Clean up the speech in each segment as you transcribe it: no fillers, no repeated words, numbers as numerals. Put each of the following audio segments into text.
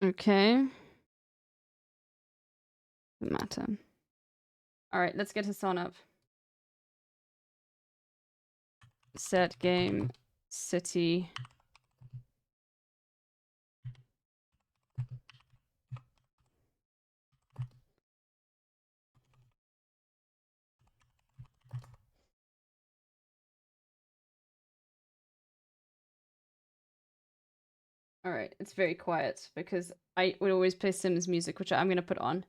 Okay. Doesn't matter. Alright, let's get Hassan up. Set game city. Alright, it's very quiet because I would always play Sims music, which I'm gonna put on.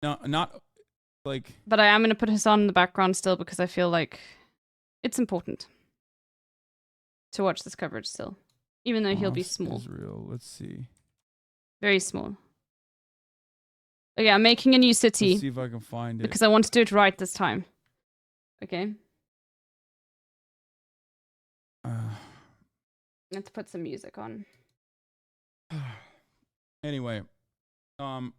No, not like. But I am gonna put Hassan in the background still because I feel like it's important to watch this coverage still, even though he'll be small. Israel. Let's see. Very small. Okay, I'm making a new city. Let's see if I can find it. Because I want to do it right this time. Okay. Let's put some music on. Anyway, can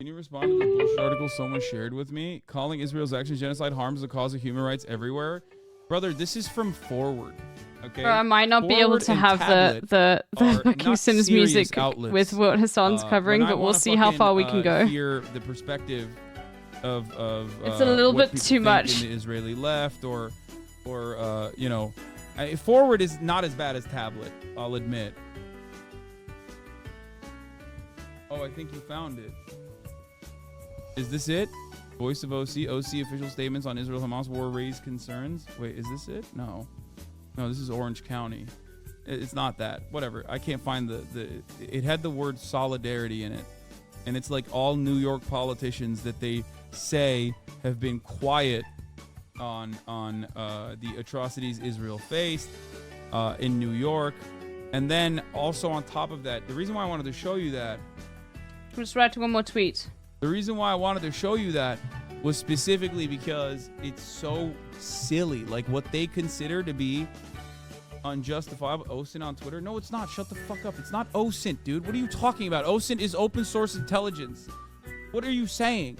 you respond to the bullshit article someone shared with me? Calling Israel's actions genocide harms the cause of human rights everywhere. Brother, this is from Forward. Okay. Bro, I might not be able to have the fucking Sims music outlets. with what Hassan's covering, but we'll see how far we can go. Hear the perspective of it's a little bit too much in the Israeli left, or you know, Forward is not as bad as Tablet, I'll admit. Oh, I think you found it. Is this it? Voice of OC. OC official statements on Israel-Hamas war raise concerns. Wait, is this it? No. No, this is Orange County. It's not that. Whatever. I can't find it had the word solidarity in it. And it's like all New York politicians that they say have been quiet on the atrocities Israel faced in New York. And then also on top of that, the reason why I wanted to show you that. I'm just writing one more tweet. The reason why I wanted to show you that was specifically because it's so silly. Like what they consider to be unjustifiable. OSINT on Twitter? No, it's not. Shut the fuck up. It's not OSINT, dude. What are you talking about? OSINT is open source intelligence. What are you saying?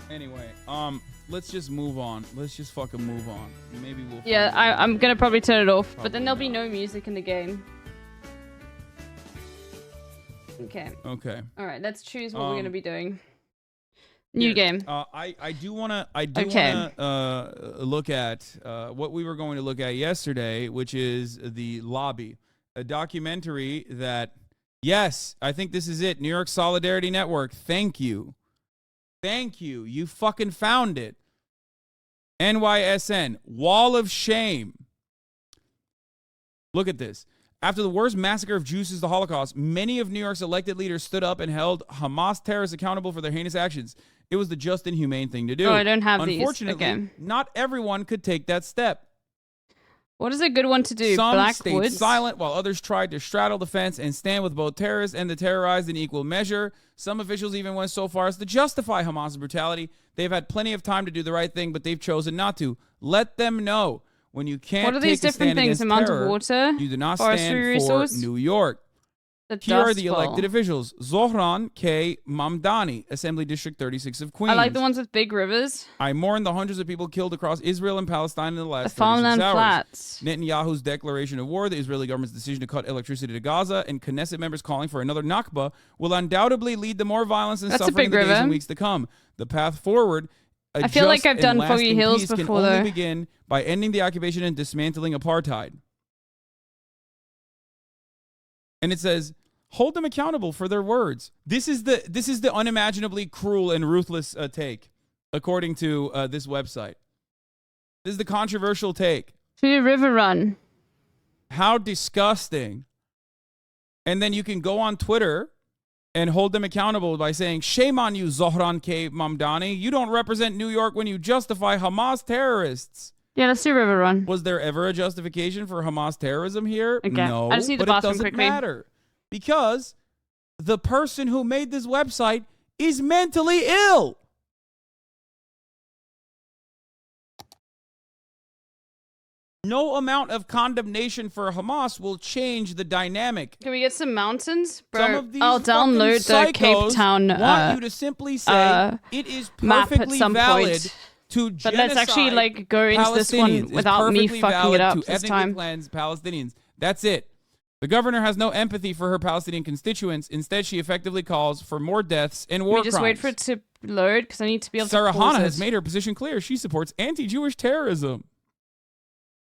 Anyway, let's just move on. Let's just fucking move on. Maybe we'll. Yeah, I'm gonna probably turn it off, but then there'll be no music in the game. Okay. Okay. All right, let's choose what we're gonna be doing. New game. I do wanna look at what we were going to look at yesterday, which is The Lobby, a documentary that, yes, I think this is it. New York Solidarity Network. Thank you. Thank you. You fucking found it. NYSN. Wall of Shame. Look at this. After the worst massacre of Jews since the Holocaust, many of New York's elected leaders stood up and held Hamas terrorists accountable for their heinous actions. It was the just and humane thing to do. Oh, I don't have these. Unfortunately, not everyone could take that step. What is a good one to do? Some stayed silent while others tried to straddle the fence and stand with both terrorists and the terrorized in equal measure. Some officials even went so far as to justify Hamas' brutality. They've had plenty of time to do the right thing, but they've chosen not to. Let them know when you can't what are these take a different stand things? against Amount terror, of water, you do not forestry stand resource? for New York. Here are the elected officials. Zohran K. Mamdani, Assembly District 36 of Queens. I like the ones with big rivers. I mourn the hundreds of people killed across Israel and Palestine in the last 36 farmland hours. flats. Netanyahu's declaration of war, the Israeli government's decision to cut electricity to Gaza, and Knesset members calling for another Nakba will undoubtedly lead to more violence and suffering in the days and weeks to come. The path forward, I feel like I've done Foggy Hills before, can only begin by ending the occupation and dismantling apartheid. And it says, hold them accountable for their words. This is the unimaginably cruel and ruthless take, according to this website. This is the controversial take. To River Run. How disgusting. And then you can go on Twitter and hold them accountable by saying, shame on you, Zohran K. Mamdani. You don't represent New York when you justify Hamas terrorists. Yeah, let's do River Run. Was there ever a justification for Hamas terrorism here? Okay. No, I just need the but it bathroom doesn't quickly. matter. Because the person who made this website is mentally ill. No amount of condemnation for Hamas will change the dynamic. Can we get some mountains? Bro, Some of these I'll download the Cape psychos Town want you to simply say it is map at perfectly some valid point. to But let's actually like go into this one without me fucking it up this time. Cleanse Palestinians. That's it. The governor has no empathy for her Palestinian constituents. Instead, she effectively calls for more deaths and war crimes. Just wait for it to load because I need to be able Sarah to pause Hannah it. has made her position clear. She supports anti-Jewish terrorism.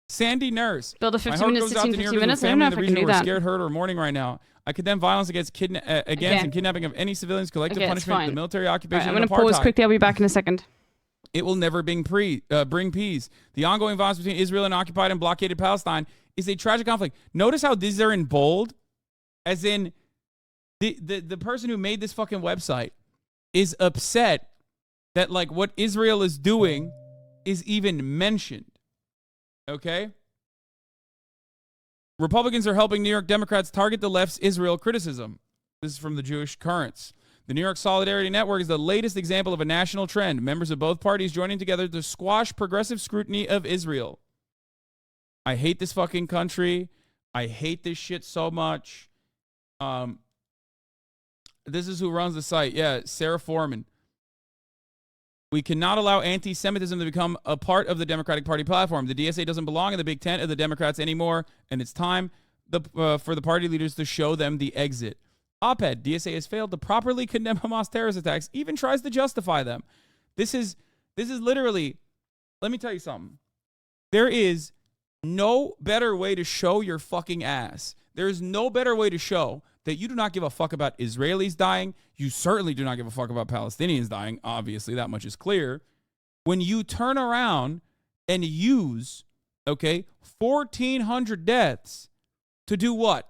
Sandy Nurse. Build a 50 minutes, 16, 50 minutes. I don't know if I can do we're that. scared, hurt, or mourning right now. I condemn violence against and kidnapping of any civilians, collective punishment, the military occupation, I'm going to pause quickly. I'll be back in a second. It will never bring peace. The ongoing violence between Israel and occupied and blockaded Palestine is a tragic conflict. Notice how these are in bold, as in the person who made this fucking website is upset that like what Israel is doing is even mentioned. Okay? Republicans are helping New York Democrats target the left's Israel criticism. This is from the Jewish Currents. The New York Solidarity Network is the latest example of a national trend. Members of both parties joining together to squash progressive scrutiny of Israel. I hate this fucking country. I hate this shit so much. This is who runs the site. Yeah, Sarah Foreman. We cannot allow anti-Semitism to become a part of the Democratic Party platform. The DSA doesn't belong in the big tent of the Democrats anymore, and it's time for the party leaders to show them the exit. Op-ed, DSA has failed to properly condemn Hamas terrorist attacks, even tries to justify them. This is literally, let me tell you something. There is no better way to show your fucking ass. There is no better way to show that you do not give a fuck about Israelis dying. You certainly do not give a fuck about Palestinians dying. Obviously, that much is clear. When you turn around and use, 1,400 deaths to do what?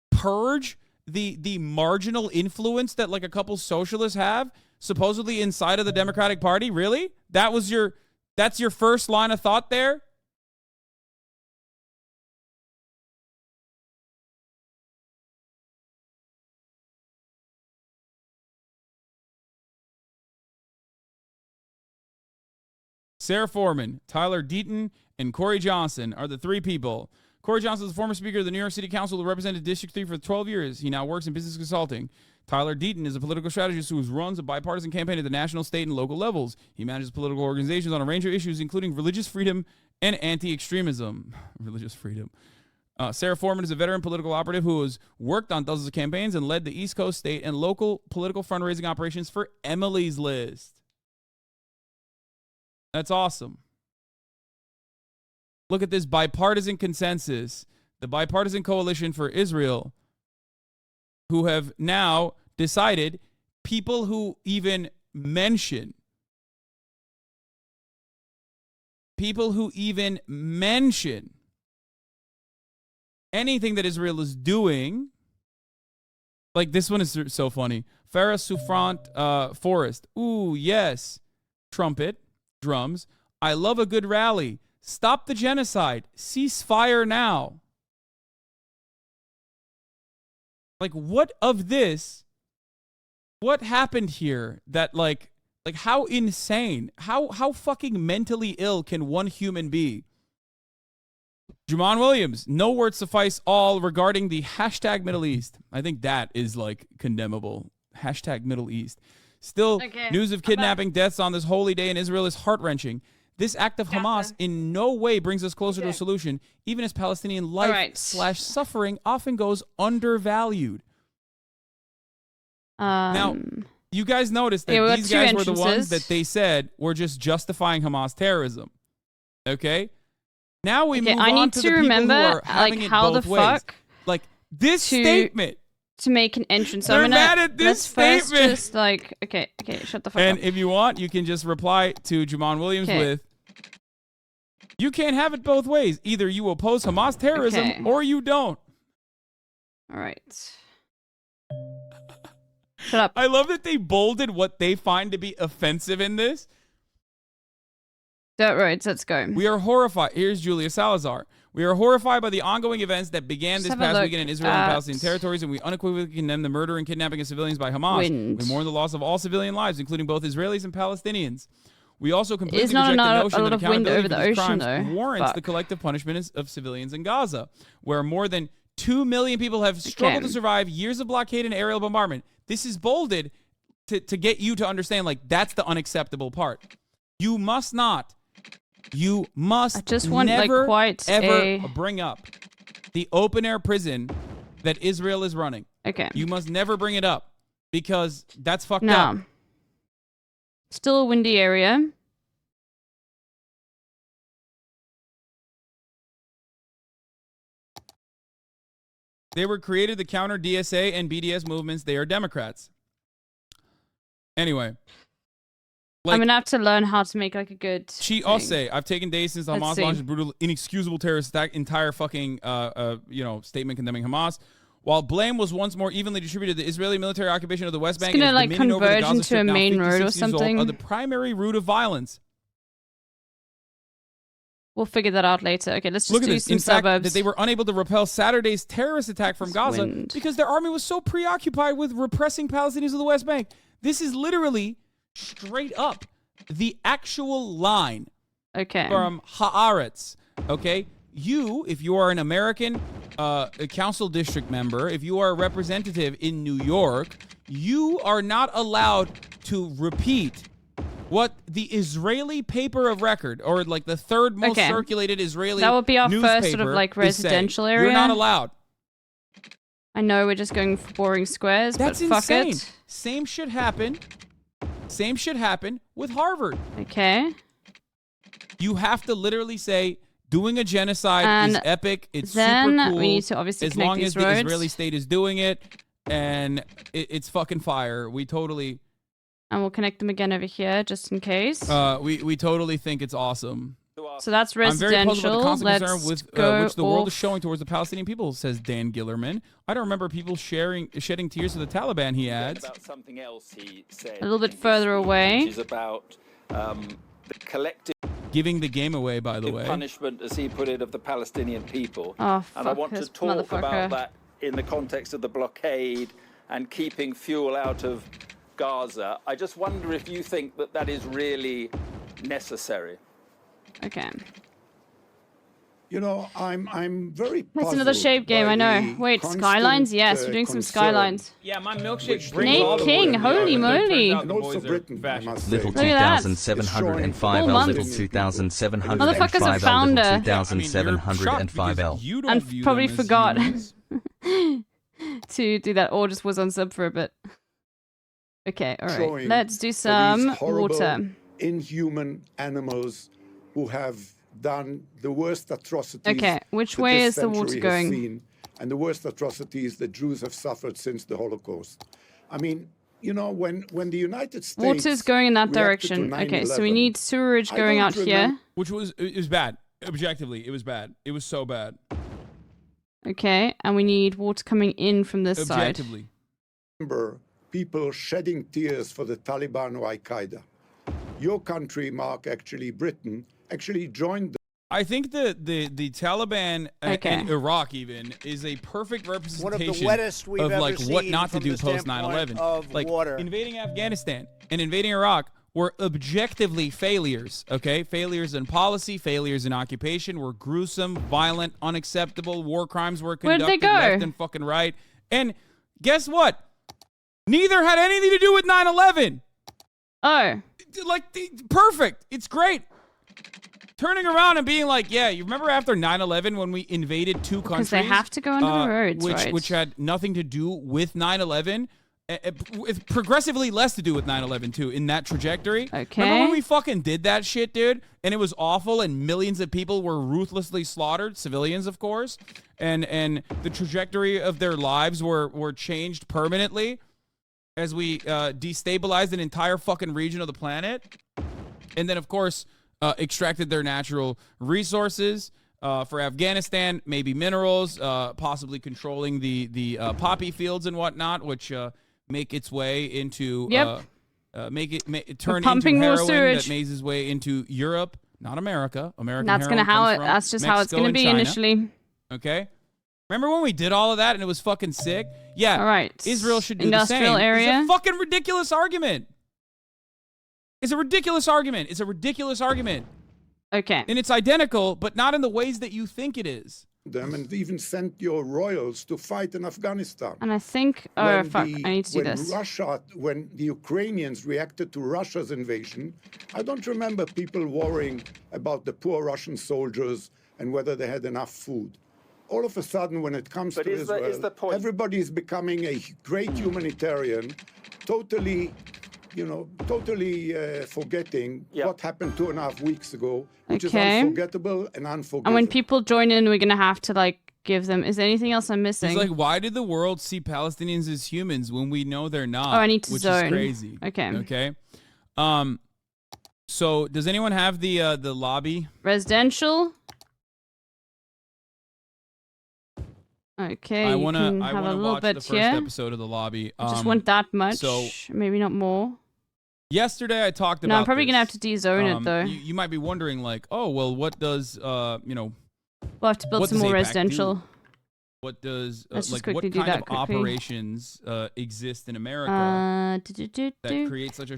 Purge the marginal influence that like a couple socialists have supposedly inside of the Democratic Party? Really? That's your first line of thought there? Sarah Foreman, Tyler Deaton, and Corey Johnson are the three people. Corey Johnson is the former speaker of the New York City Council who represented District 3 for 12 years. He now works in business consulting. Tyler Deaton is a political strategist who runs a bipartisan campaign at the national, state, and local levels. He manages political organizations on a range of issues, including religious freedom and anti-extremism. Religious freedom. Sarah Foreman is a veteran political operative who has worked on dozens of campaigns and led the East Coast, state, and local political fundraising operations for Emily's List. That's awesome. Look at this bipartisan consensus. The Bipartisan Coalition for Israel, who have now decided people who even mention anything that Israel is doing. Like this one is so funny. Farah Souffrant Forest. Ooh, yes. Trumpet. Drums. I love a good rally. Stop the genocide. Ceasefire now. Like, what of this? What happened here that like how insane? How fucking mentally ill can one human be? Jamon Williams, no words suffice all regarding the hashtag Middle East. I think that is like condemnable. Hashtag Middle East. Still, news of kidnapping, deaths on this holy day in Israel is heart-wrenching. This act of Hamas in no way brings us closer to a solution, even as Palestinian life/suffering often goes undervalued. Now, you guys noticed that these guys were the ones that they said were just justifying Hamas terrorism. Okay? Now we move on to the people who are having it both ways. Like, this statement. To make an entrance. So They're I'm mad at this statement. First just like, okay, shut the fuck up. And if you want, you can just reply to Jamon Williams with, you can't have it both ways. Either you oppose Hamas terrorism or you don't. All right. Shut up. I love that they bolded what they find to be offensive in this. Dirt roads, let's go. We are horrified. Here's Julia Salazar. We are horrified by the ongoing events that began this past weekend in Israel and Palestinian territories, and we unequivocally condemn the murder and kidnapping of civilians by Hamas. We mourn the loss of all civilian lives, including both Israelis and Palestinians. We also completely not reject the a notion lot that of wind accountability over for the these ocean, crimes though. warrants the Fuck. collective punishment of civilians in Gaza, where more than 2 million people have struggled to survive years of blockade and aerial bombardment. This is bolded to get you to understand, like, that's the unacceptable part. You must not. You must I just want, never, like, quite ever bring up the open-air prison that Israel is running. Okay. You must never bring it up because that's fucked Now, up. still a windy area. They were created to counter DSA and BDS movements. They are Democrats. Anyway. I'm going to have to learn how to make, like, a good She also say, I've taken days since Hamas launched a brutal, inexcusable terrorist attack. Entire fucking, statement condemning Hamas. While blame was once more evenly distributed, the Israeli military occupation of the West Bank and its dominion converge over the Gaza into Strip, a now main 56 road or years old, something. are the primary root of violence. We'll figure that out later. Okay, let's just Look at do this. some In fact, suburbs. that they were unable to repel Saturday's terrorist attack from Gaza because their army was so preoccupied with repressing Palestinians of the West Bank. This is literally straight up the actual line from Haaretz. Okay? You, if you are an American council district member, if you are a representative in New York, you are not allowed to repeat what the Israeli paper of record, or like the third most circulated Israeli that would be our newspaper, first sort of like residential area. You're not allowed. I know we're just going for boring squares, That's but fuck insane. it. Same shit happened. Same shit happened with Harvard. Okay. You have to literally say doing a genocide is epic. It's super cool. We need to obviously as connect long these as roads. the Israeli state is doing it, and it's fucking fire. We totally. And we'll connect them again over here, just in case. We totally think it's awesome. So that's residential. I'm very puzzled about the constant concern with which the world is off. showing towards the Palestinian people, says Dan Gillerman. I don't remember people shedding tears for the Taliban, he adds. About something else he said A little bit further away. Which is about the collective giving the game away, by the way. punishment, as he put it, of the Palestinian people. Oh, and I want to talk about that in the context of the blockade and keeping fuel out of Gaza. I just wonder if you think that that is really necessary. Okay. You know, I'm very puzzled. That's another shape game, I know. Wait, Skylines? Yes, we're doing some Skylines. Yeah, my milkshake Nate King, holy moly. And also Britain, I must say. Little Look at that. 2705 Full L, month. Little 2705 Motherfucker's a L, founder. Little 2705 L. And probably forgot to do that, or just was on sub for a bit. Okay, alright. Let's do some water. Inhuman animals who have done the worst atrocities. Okay, which way is the water going? And the worst atrocities that Jews have suffered since the Holocaust. I mean, you know, when the United States Water's going in that reacted to direction. Okay, so we 9/11, need sewerage going out here. Which was, it was bad. Objectively, it was bad. It was so bad. Okay, and we need water coming in from this side. Objectively. Remember people shedding tears for the Taliban or Al-Qaeda. Your country, Mark, actually Britain, actually joined. I think the Taliban and Iraq even is a perfect representation One of the wettest we've of like ever what seen not to from do the post standpoint 9/11. of Like water. invading Afghanistan and invading Iraq were objectively failures. Okay, failures in policy, failures in occupation were gruesome, violent, unacceptable. War crimes were Where'd conducted they go? left and fucking right. And guess what? Neither had anything to do with 9/11. Oh. Like, perfect. It's great. Turning around and being like, yeah, you remember after 9/11 when we invaded two countries? Because they have to go under the roads, right? Which had nothing to do with 9/11. With progressively less to do with 9/11 too in that trajectory. Okay. Remember when we fucking did that shit, dude? And it was awful, and millions of people were ruthlessly slaughtered, civilians, of course, and the trajectory of their lives were changed permanently as we destabilized an entire fucking region of the planet, and then of course extracted their natural resources. For Afghanistan, maybe minerals, possibly controlling the poppy fields and whatnot, which make its way into turn into heroin that makes its way into Europe, not America. That's gonna that's just how it's gonna be initially. Okay. Remember when we did all of that and it was fucking sick? Yeah. All right. Israel should do Industrial the same. area. It's a fucking ridiculous argument. It's a ridiculous argument. It's a ridiculous argument. Okay. And it's identical, but not in the ways that you think it is. Them and even sent your royals to fight in Afghanistan. And I think, oh fuck, I need to do this. When the Ukrainians reacted to Russia's invasion, I don't remember people worrying about the poor Russian soldiers and whether they had enough food. All of a sudden, when it comes to Israel, everybody is becoming a great humanitarian, totally forgetting what happened 2.5 weeks ago, which is unforgettable and unforgivable. And when people join in, we're gonna have to like give them. Is there anything else I'm missing? He's like, why did the world see Palestinians as humans when we know they're not? Oh, I need to zone. Which is crazy. Okay. Okay. So does anyone have the lobby? Residential. Okay, I wanna have a little watch bit the first here. episode of the lobby. I just want that much. So maybe not more. Yesterday I talked about. No, I'm probably this. gonna have to de-zone it though. You might be wondering, like, oh well, what does We'll have to build some more residential. Do? What does Let's just like quickly what do kind that of quickly. operations exist in America that create such a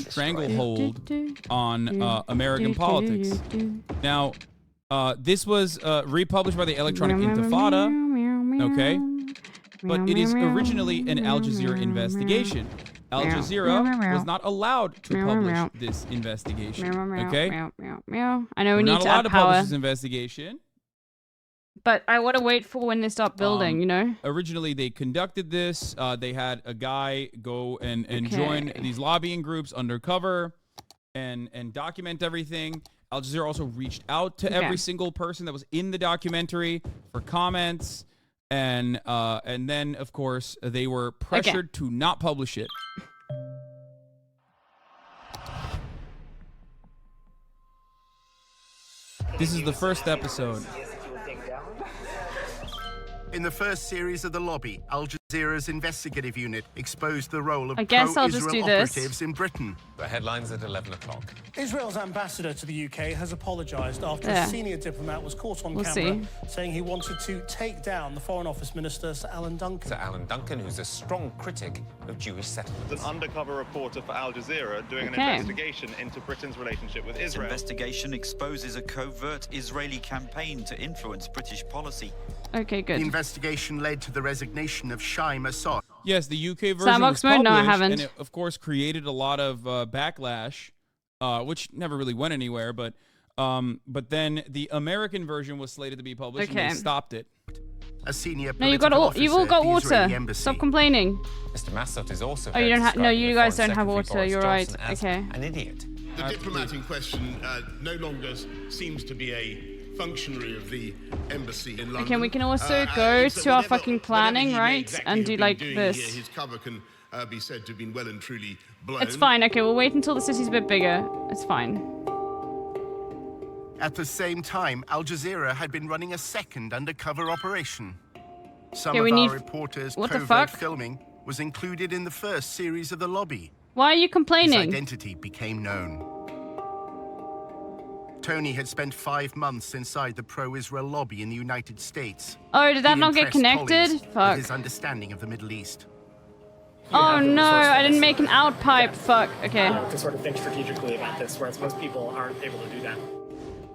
stranglehold on American politics? Now, this was republished by the Electronic Intifada. Okay, but it is originally an Al Jazeera investigation. Al Jazeera was not allowed to publish this investigation. Okay, I know we We're need not to allowed add to power, publish this investigation. but I want to wait for when they start building. You know. Originally, they conducted this. They had a guy go and join these lobbying groups undercover and document everything. Al Jazeera also reached out to every single person that was in the documentary for comments. And then, of course, they were pressured to not publish it. This is the first episode. In the first series of The Lobby, Al Jazeera's investigative unit exposed the role of pro-Israel operatives in Britain. The headlines at 11 o'clock. Israel's ambassador to the UK has apologised after a senior diplomat was caught on camera saying he wanted to take down the Foreign Office Minister, Sir Alan Duncan. Sir Alan Duncan, who's a strong critic of Jewish settlements. An undercover reporter for Al Jazeera doing an investigation into Britain's relationship with Israel. This investigation exposes a covert Israeli campaign to influence British policy. Okay, good. The investigation led to the resignation of Shai Assad. Yes, the UK version Sandbox was mode? published, No, I haven't. and it, of course, created a lot of backlash, which never really went anywhere. But then the American version was slated to be published, and they stopped it. A senior no, you've all got water. Stop complaining. Mr. Massot is also. Oh, you don't have. No, you guys don't have water. You're right. Okay. An idiot. The diplomat in question no longer seems to be a functionary of the embassy in London. Okay, we can also go to our fucking planning, right? And do like this. His cover can be said to have been well and truly blown. It's fine. Okay, we'll wait until the city's a bit bigger. It's fine. At the same time, Al Jazeera had been running a second undercover operation. Some of our reporters' covert filming was included in the first series of The Lobby. Why are you complaining? His identity became known. Tony had spent 5 months inside the pro-Israel lobby in the United States. Oh, did that not get connected? Fuck. With his understanding of the Middle East. Oh no, I didn't make an out pipe. Fuck. Okay. To sort of think strategically about this, whereas most people aren't able to do that.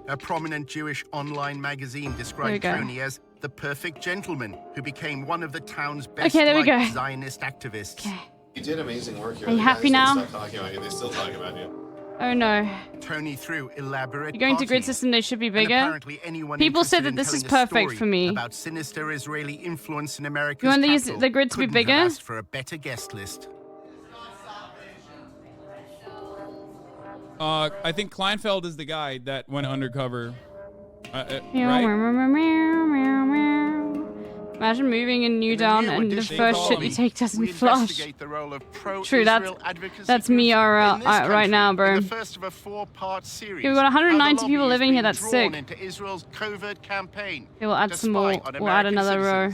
A prominent Jewish online magazine described Tony as the perfect gentleman who became one of the town's best-liked Zionist activists. Okay. You did amazing work here. Are you happy now? They still talk about you. Oh no. Tony threw elaborate You're going to grid system, they should be bigger. People said that this is perfect for me. About sinister Israeli influence in America's you want the grid to be bigger? Asked for a better guest list. I think Kleinfeld is the guy that went undercover. Right? Imagine moving in New Down and the first shit you take doesn't flush. True, that's me RL right now, bro. Okay, we've got 190 people living here, that's sick. Okay, we'll add some more, we'll add another row.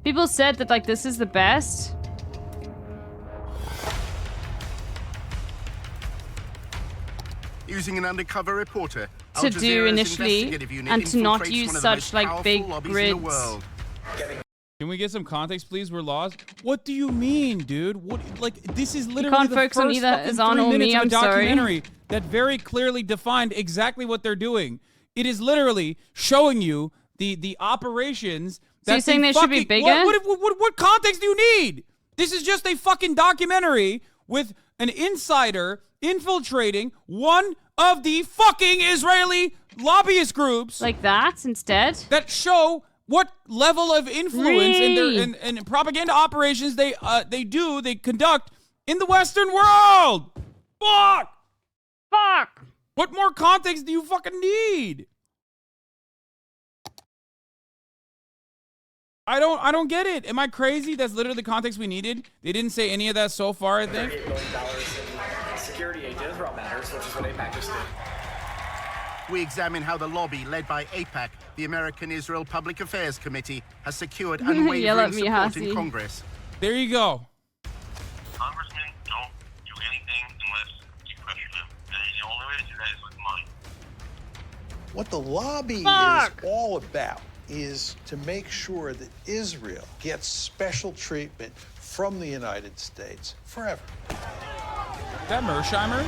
People said that like this is the best. Using an undercover reporter to do initially and to not use such like big grids. Can we get some context, please? We're lost. What do you mean, dude? What? Like, this is literally can't the focus first on either fucking Azan 3 or minutes me, of a I'm sorry. documentary that very clearly defined exactly what they're doing. It is literally showing you the operations. So you're saying they should be bigger? What context do you need? This is just a fucking documentary with an insider infiltrating one of the fucking Israeli lobbyist groups. Like that instead? That show what level of influence in propaganda operations they conduct in the Western world. Fuck! What more context do you fucking need? I don't get it. Am I crazy? That's literally the context we needed. They didn't say any of that so far, I think. $38 million in security aid to Israel matters, which is what AIPAC just did. We examine how the lobby led by AIPAC, the American Israel Public Affairs Committee, has secured unwavering support in Congress. There you go. Congressmen don't do anything unless you pressure them. And the only way to do that is with money. What the lobby is all about is to make sure that Israel gets special treatment from the United States forever. That Mersheimer?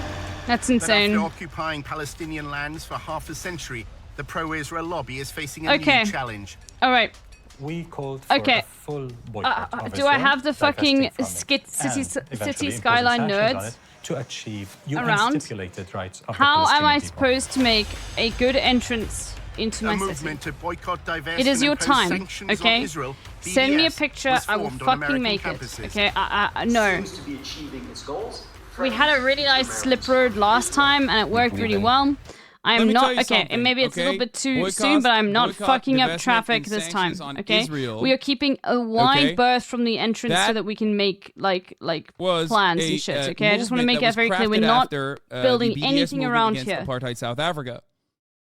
That's insane. But after occupying Palestinian lands for half a century, the pro-Israel lobby is facing a new challenge. All right. We called for a full boycott of do I Israel, have the fucking city Skyline nerds to achieve around? stipulated rights of How the am I people. supposed to make a good entrance into my movement city? to boycott, divest, It is your and impose time, sanctions on okay? Israel, Send me a BDS, picture, was I will formed on fucking American make campuses. it. Okay, no. Seems to be achieving its goals. We had a really nice slip road last time, and it worked really well. I am not okay. And maybe it's a little bit too soon, but I'm not fucking up traffic this time. Okay, we are keeping a wide berth from the entrance so that we can make like plans and shit. Okay, I just want to make it very clear we're not building anything around here. Apartheid South Africa,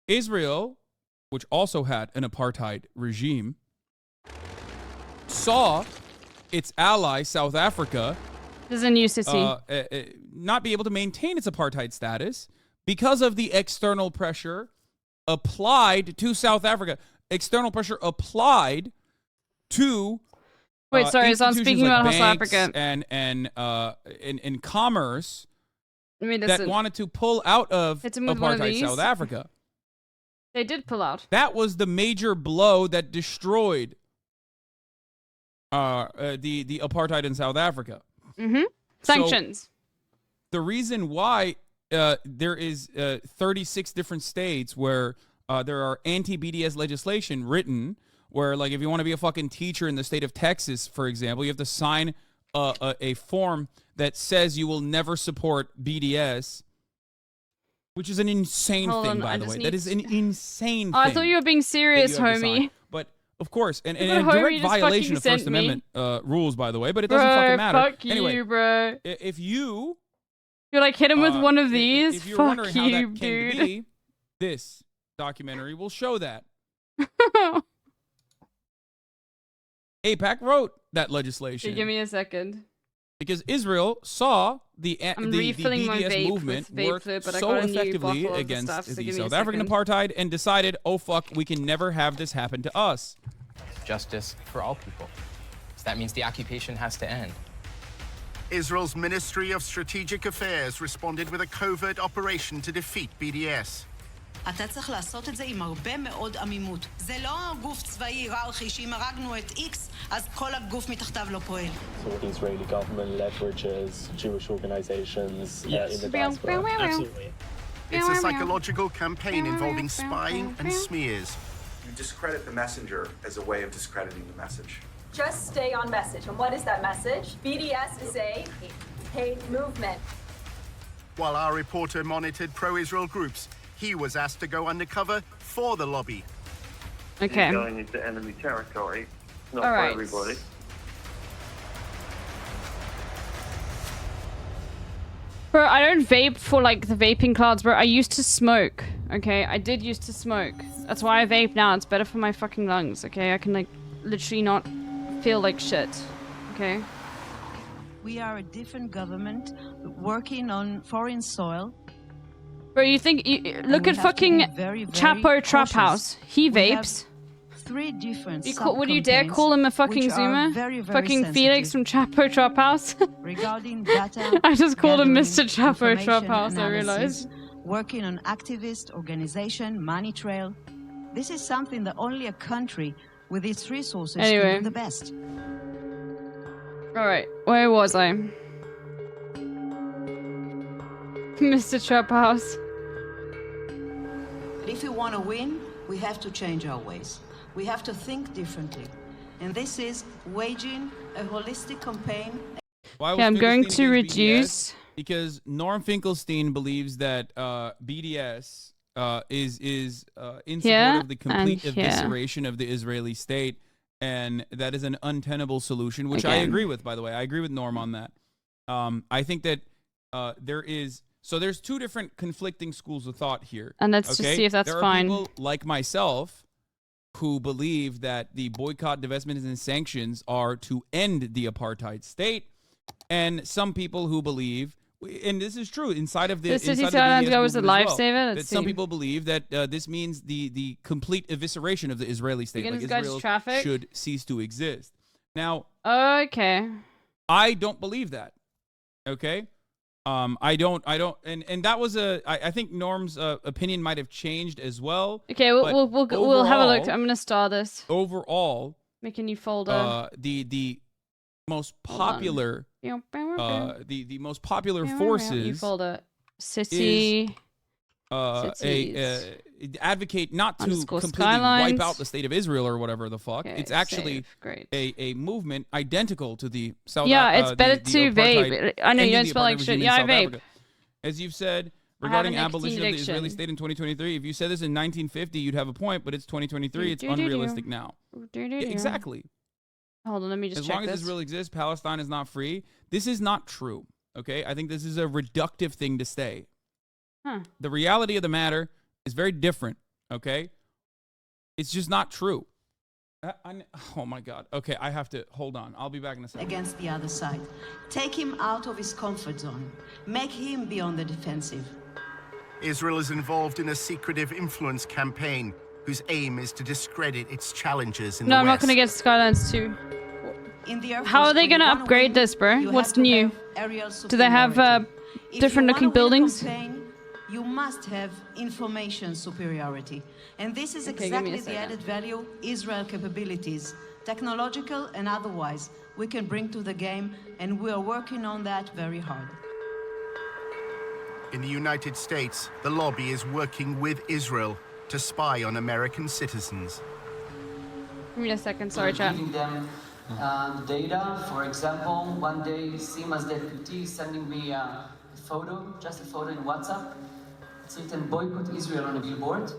Israel, which also had an apartheid regime, saw its ally South Africa. This is a new city. Not be able to maintain its apartheid status because of the external pressure applied to South Africa. External pressure applied to wait, sorry, so I'm speaking like about South Africa and commerce that wanted to pull out of apartheid South Africa. They did pull out. That was the major blow that destroyed the apartheid in South Africa. Mm-hmm. Sanctions. So, the reason why there is 36 different states where there are anti-BDS legislation written, where like if you want to be a fucking teacher in the state of Texas, for example, you have to sign a form that says you will never support BDS, which is an insane thing, by the way. That is an insane thing. I thought you were being serious, homie. But of course, and a direct violation of First Amendment rules, by the way, but it doesn't fucking matter. Fuck anyway, you, bro. If you're like, hit him with one of these, if you're fuck wondering how you, that dude. can be, this documentary will show that. AIPAC wrote that legislation. Give me a second. Because Israel saw the BDS movement work so effectively against the South African apartheid and decided, oh fuck, we can never have this happen to us. Justice for all people. So that means the occupation has to end. Israel's Ministry of Strategic Affairs responded with a covert operation to defeat BDS. אתה צריך לעשות את זה עם הרבה מאוד עמימות. זה לא גוף צבאי היררכי שאם הרגנו את X, אז כל הגוף מתחתיו לא פועל. So the Israeli government leverages Jewish organizations in the diaspora. Absolutely. It's a psychological campaign involving spying and smears. You discredit the messenger as a way of discrediting the message. Just stay on message. And what is that message? BDS is a hate movement. While our reporter monitored pro-Israel groups, he was asked to go undercover for the lobby. Okay. He's going into enemy territory. Not all for right. everybody. Bro, I don't vape for like the vaping clouds, bro. I used to smoke. Okay, I did used to smoke. That's why I vape now. It's better for my fucking lungs. Okay, I can like literally not feel like shit. Okay. We are a different government working on foreign soil. Bro, you think look at fucking Chapo Trap House. He vapes. 3 different would you dare call him a fucking Zoomer? Very, very fucking sensitive. Felix from Chapo Trap House? Regarding data, I just called him gathering, Mr. Chapo Trap information House, I analysis, realized. working on activist organization, money trail. This is something that only a country with its resources can do the best. Alright, where was I? Mr. Trap House. But if we want to win, we have to change our ways. We have to think differently. And this is waging a holistic campaign. Okay, I'm going to reduce... BDS? Because Norm Finkelstein believes that BDS is in support of the complete evisceration of the Israeli state, and that is an untenable solution, which I agree with, by the way. I agree with Norm on that. I think that there's 2 different conflicting schools of thought here. And let's just see if that's fine. There are people like myself who believe that the boycott, divestment, and sanctions are to end the apartheid state, and some people who believe, and this is true inside of the Skylines was a lifesaver. That some people believe that this means the complete evisceration of the Israeli state, like Israel should cease to exist. Now, okay, I don't believe that. Okay, I don't, and that was I think Norm's opinion might have changed as well. Okay, we'll have a look. I'm gonna star this. Overall, make a new folder. The most popular the most popular forces city advocate not to completely Skylines. wipe out the state of Israel or whatever the fuck. It's actually a movement identical to the South. It's better to vape. I know you don't smell like shit. Yeah, I vape. Africa. As you've said regarding abolition of the Israeli state in 2023, if you said this in 1950, you'd have a point, but it's 2023. It's unrealistic now. Yeah, exactly. Hold on, let me just check as long as Israel exists, Palestine is not free. This is not true, okay? I think this is a reductive thing to say. The reality of the matter is very different, okay? It's just not true. Oh, my God. Okay, I have to... Hold on. I'll be back in a second. Against the other side. Take him out of his comfort zone. Make him be on the defensive. Israel is involved in a secretive influence campaign whose aim is to discredit its challenges in the West. No, I'm not going to get Skylines 2. How are they going to upgrade this, bro? What's new? Do they have different looking buildings? You must have information superiority. And this is exactly the added value Israel capabilities, technological and otherwise, we can bring to the game, and we are working on that very hard. In the United States, the lobby is working with Israel to spy on American citizens. Give me a second, sorry, chat. Giving them data. For example, one day, Sima's deputy sending me a photo, just a photo in WhatsApp. It's written boycott Israel on a billboard.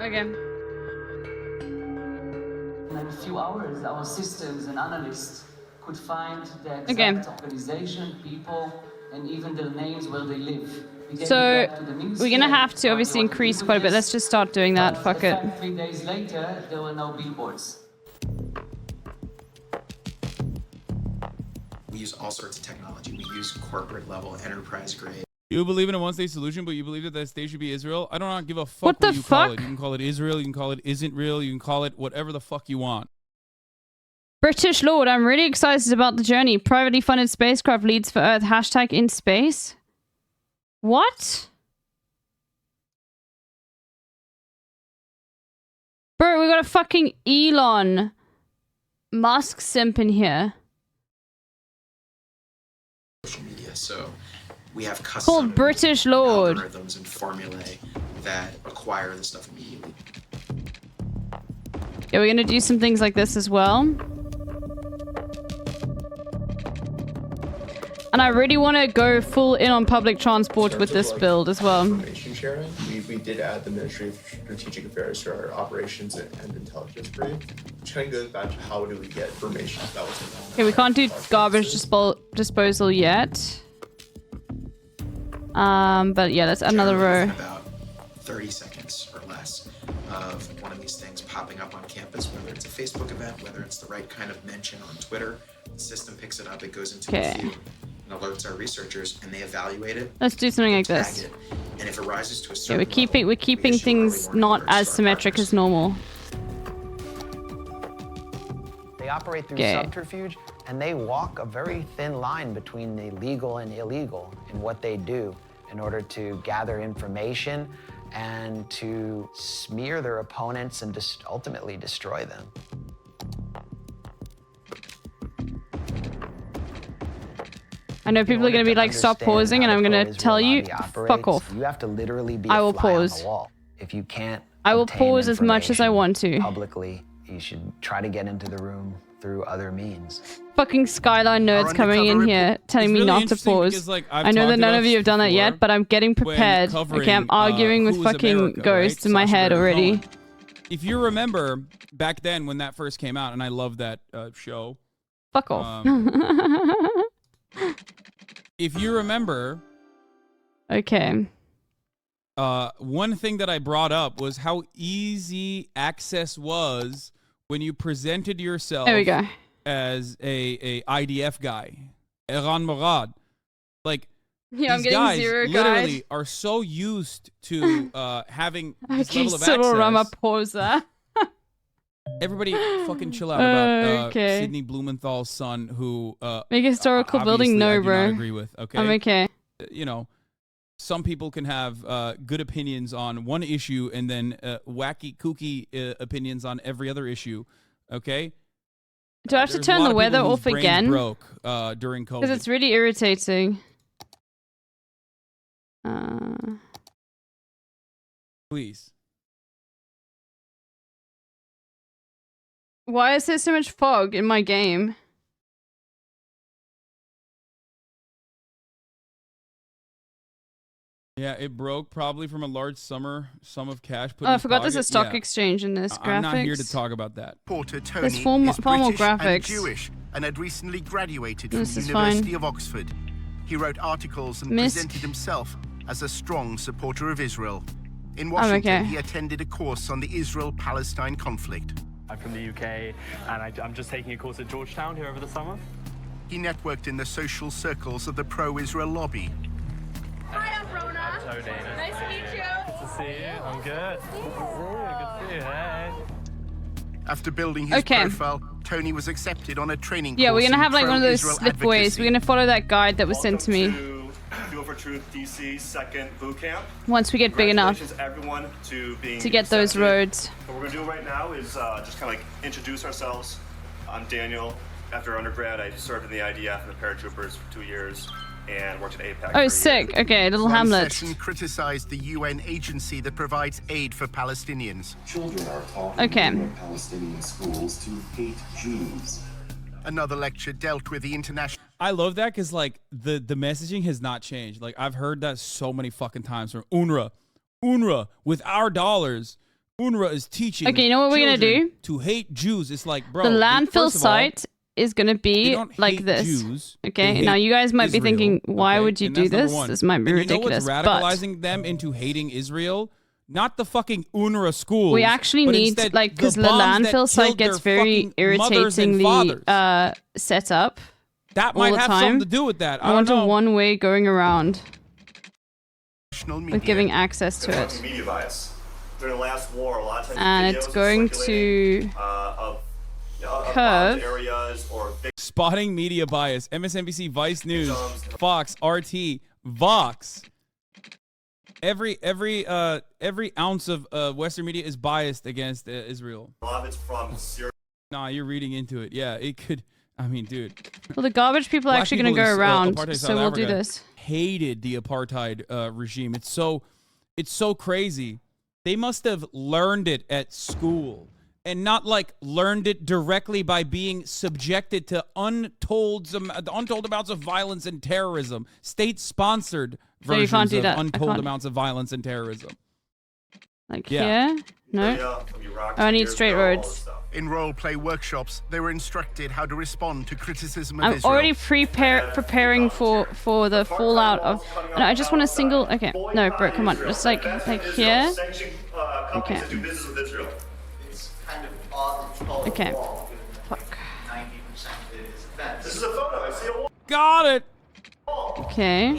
Okay. In a few hours, our systems and analysts could find the exact organization, people, and even their names where they live. So we're gonna have to obviously increase quite a bit. Let's just start doing that. Fuck it. 3 days later, there were no billboards. We use all sorts of technology. We use corporate level, enterprise grade. You believe in a one-state solution, but you believe that state should be Israel? I don't give a fuck what you call it. You can call it Israel, you can call it isn't real, you can call it whatever the fuck you want. British Lord, I'm really excited about the journey. Privately funded spacecraft leads for Earth. Hashtag in space. What? Bro, we got a fucking Elon Musk simp in here. Social media, so we have custom called British Lord algorithms and formulae that acquire the stuff immediately. Yeah, we're gonna do some things like this as well. And I really want to go full in on public transport with this build as well. Information sharing, we did add the Ministry of Strategic Affairs to our operations and intelligence brief, which kind of goes back to how do we get information about what's going on. Okay, we can't do garbage disposal yet. But yeah, that's another row. About 30 seconds or less of one of these things popping up on campus, whether it's a Facebook event, whether it's the right kind of mention on Twitter, the system picks it up, it goes into a queue and alerts it's our researchers, and they evaluate it. Let's do something like this. And if it rises to a certain we're keeping things not as symmetric as normal. They operate through subterfuge, and they walk a very thin line between the legal and illegal in what they do in order to gather information and to smear their opponents and just ultimately destroy them. I know people are going to be like, stop pausing, and I'm going to tell you, fuck off. You have to literally be I will a fly pause. on the wall. If you can't I will pause as much as I want to. Publicly, you should try to get into the room through other means. Fucking Skyline nerds coming in here telling me not to pause. Because, like, I know that none of you have done that yet, but I'm getting prepared. Okay, I'm arguing with fucking America, ghosts right? in my Sacha head Baron already. Cohen. If you remember back then when that first came out, and I love that show. Fuck off. If you remember, okay. One thing that I brought up was how easy access was when you presented yourself There we go. as a IDF guy, Eran Morad. Like, Yeah, I'm these getting guys zero literally guide. are so used to having this Okay, level of Civil access. Rama pause there. Everybody fucking chill out about Okay. Sidney Blumenthal's son, who Big historical building, obviously no, I do bro. not agree with. Okay, I'm okay. You know, some people can have good opinions on one issue and then wacky, kooky opinions on every other issue. Okay. Do I have to There's a turn lot the of weather people whose off brains again? broke during COVID. Because it's really irritating. Please. Why is there so much fog in my game? Yeah, it broke probably from a large sum of cash. Put Oh, in I his forgot there's a pocket. stock Yeah. exchange in this graphics. I'm not here to talk about that. Porter Tony There's far more is British graphics. and Jewish and had recently graduated from This the is University fine. of Oxford. He wrote articles and Missed. presented himself as a strong supporter of Israel. In I'm Washington, okay. he attended a course on the Israel-Palestine conflict. I'm from the UK, and I'm just taking a course at Georgetown here over the summer. He networked in the social circles of the pro-Israel lobby. Hi, I'm Rona. I'm Tony. Nice to meet you. Good to see you. I'm good. Good to see you. Hey. After building his Okay. profile, Tony was accepted on a training Yeah, we're course gonna in have like one of those pro-Israel slipways. advocacy. We're gonna follow that guide that was sent to me. Fuel for Truth DC's second boot camp. Once we get big enough Congratulations, everyone, to being to get those accepted. roads. What we're gonna do right now is just kind of like introduce ourselves. I'm Daniel. After undergrad, I served in the IDF and the paratroopers for 2 years and worked at APAC. Oh, sick. Okay, little One hamlet. session criticized the UN agency that provides aid for Palestinians. Children are taught Okay. in Palestinian schools to hate Jews. Another lecture dealt with the international. I love that because like the messaging has not changed. Like I've heard that so many fucking times from UNRWA with our dollars. UNRWA is teaching. Okay, you know what we're gonna children do? To hate Jews. It's like, bro. The landfill first of all, site is gonna they be don't like hate this. Jews, they Okay, hate now you guys might be Israel, thinking, why okay? would you And do that's number this? one. This might be And ridiculous, You know what's radicalizing them into hating Israel? Not the fucking UNRWA schools. we actually but need instead like because the bombs that landfill site killed gets their very fucking mothers and irritatingly set up. That all might the have time. something to do with that. I want a don't know. one-way going around Media. with giving access to it. Media bias. During the last war, a lot of times And videos it's are going circulating, to of bombed curve. areas or big Spotting media bias. MSNBC, Vice News, Fox, RT, Vox. Every ounce of Western media is biased against Israel. A lot of it's from Syria. Nah, you're reading into it. Yeah, it could. I mean, dude. Well, the garbage people are Black actually going to people go in, around, apartheid so South we'll do Africa this. Hated the apartheid regime. It's so crazy. They must have learned it at school and not like learned it directly by being subjected to untold amounts of violence and terrorism, state-sponsored No, you versions can't do of that. I untold can't. amounts of violence and terrorism. Like Yeah. here? No. Oh, I need straight roads. In role-play workshops, they were instructed how to respond to criticism of I'm Israel. already preparing for the fallout of. No, I just want a single. Okay, no, bro, come on, just like here. Okay. Okay. Fuck. This is a photo. I see a wall. Got it. Okay.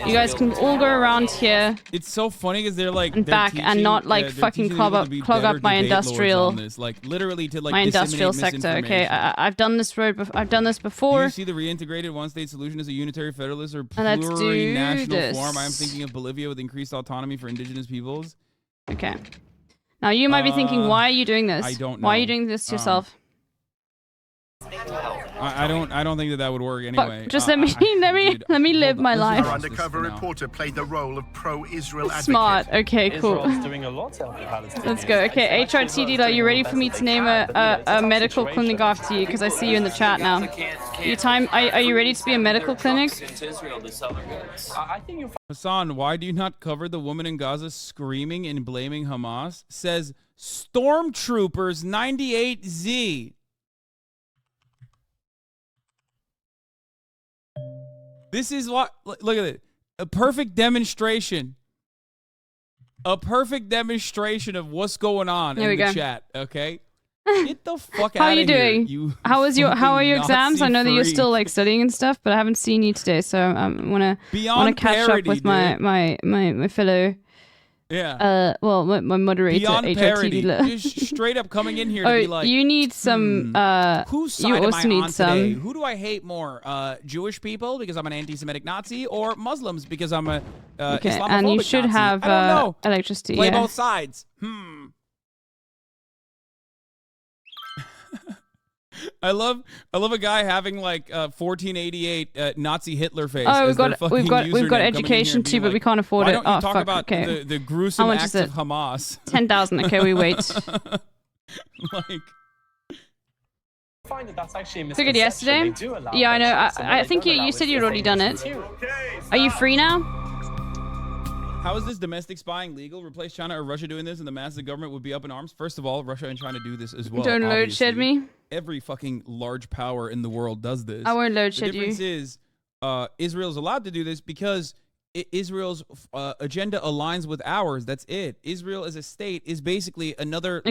You guys can all go around here. It's so funny because they're like and back and not like fucking clog up my industrial. Like literally to like my industrial sector. Okay, I've done this road. I've done this before. Do you see the reintegrated one-state solution as a unitary federalist or plurinational form? I am thinking of Bolivia with increased autonomy for indigenous peoples. Okay. Now you might be thinking, why are you doing this? I don't know. Why are you doing this to yourself? I don't think that would work anyway. Just let me live my life. Our undercover reporter played the role of pro-Israel advocate. Smart. Okay, cool. Doing a lot to help the Palestinians. Let's go. Okay, HRT dealer, you ready for me to name a medical clinic after you? Because I see you in the chat now. Are you ready to be a medical clinic? Hassan, why do you not cover the woman in Gaza screaming and blaming Hamas? Says Stormtroopers 98Z. This is what, look at it. A perfect demonstration. A perfect demonstration of what's going on in the chat, okay? Get the fuck out of here. How are you doing? How are your exams? I know that you're still like studying and stuff, but I haven't seen you today, so I wanna catch up with my fellow. Yeah. Well, my moderator, Beyond HRT parody. dealer. Just straight up coming in here to be like, you need some. Whose side you am also I need on some. today? Who do I hate more? Jewish people because I'm an anti-Semitic Nazi, or Muslims because I'm a Okay, Islamophobic and you should Nazi? have I don't know. electricity. Play yeah. both sides. I love a guy having like 1488 Nazi Hitler face. Oh, as their fucking we've username, got coming in education here and too, being but like, we can't afford why it. don't you Oh talk fuck. about Okay. the gruesome How much acts is it? of Hamas? 10,000. Okay, we wait. Like. Find that that's actually a Took it misconception. yesterday. They do allow Yeah, I know. elections, and what I they think don't you allow said is you'd already done it. material. Are you free now? How is this domestic spying legal? Replace China or Russia doing this and the massive government would be up in arms? First of all, Russia and China do this as well. Don't load shed me. Every fucking large power in the world does this. I won't load shed you. The difference is Israel's allowed to do this because Israel's agenda aligns with ours. That's it. Israel as a state is basically another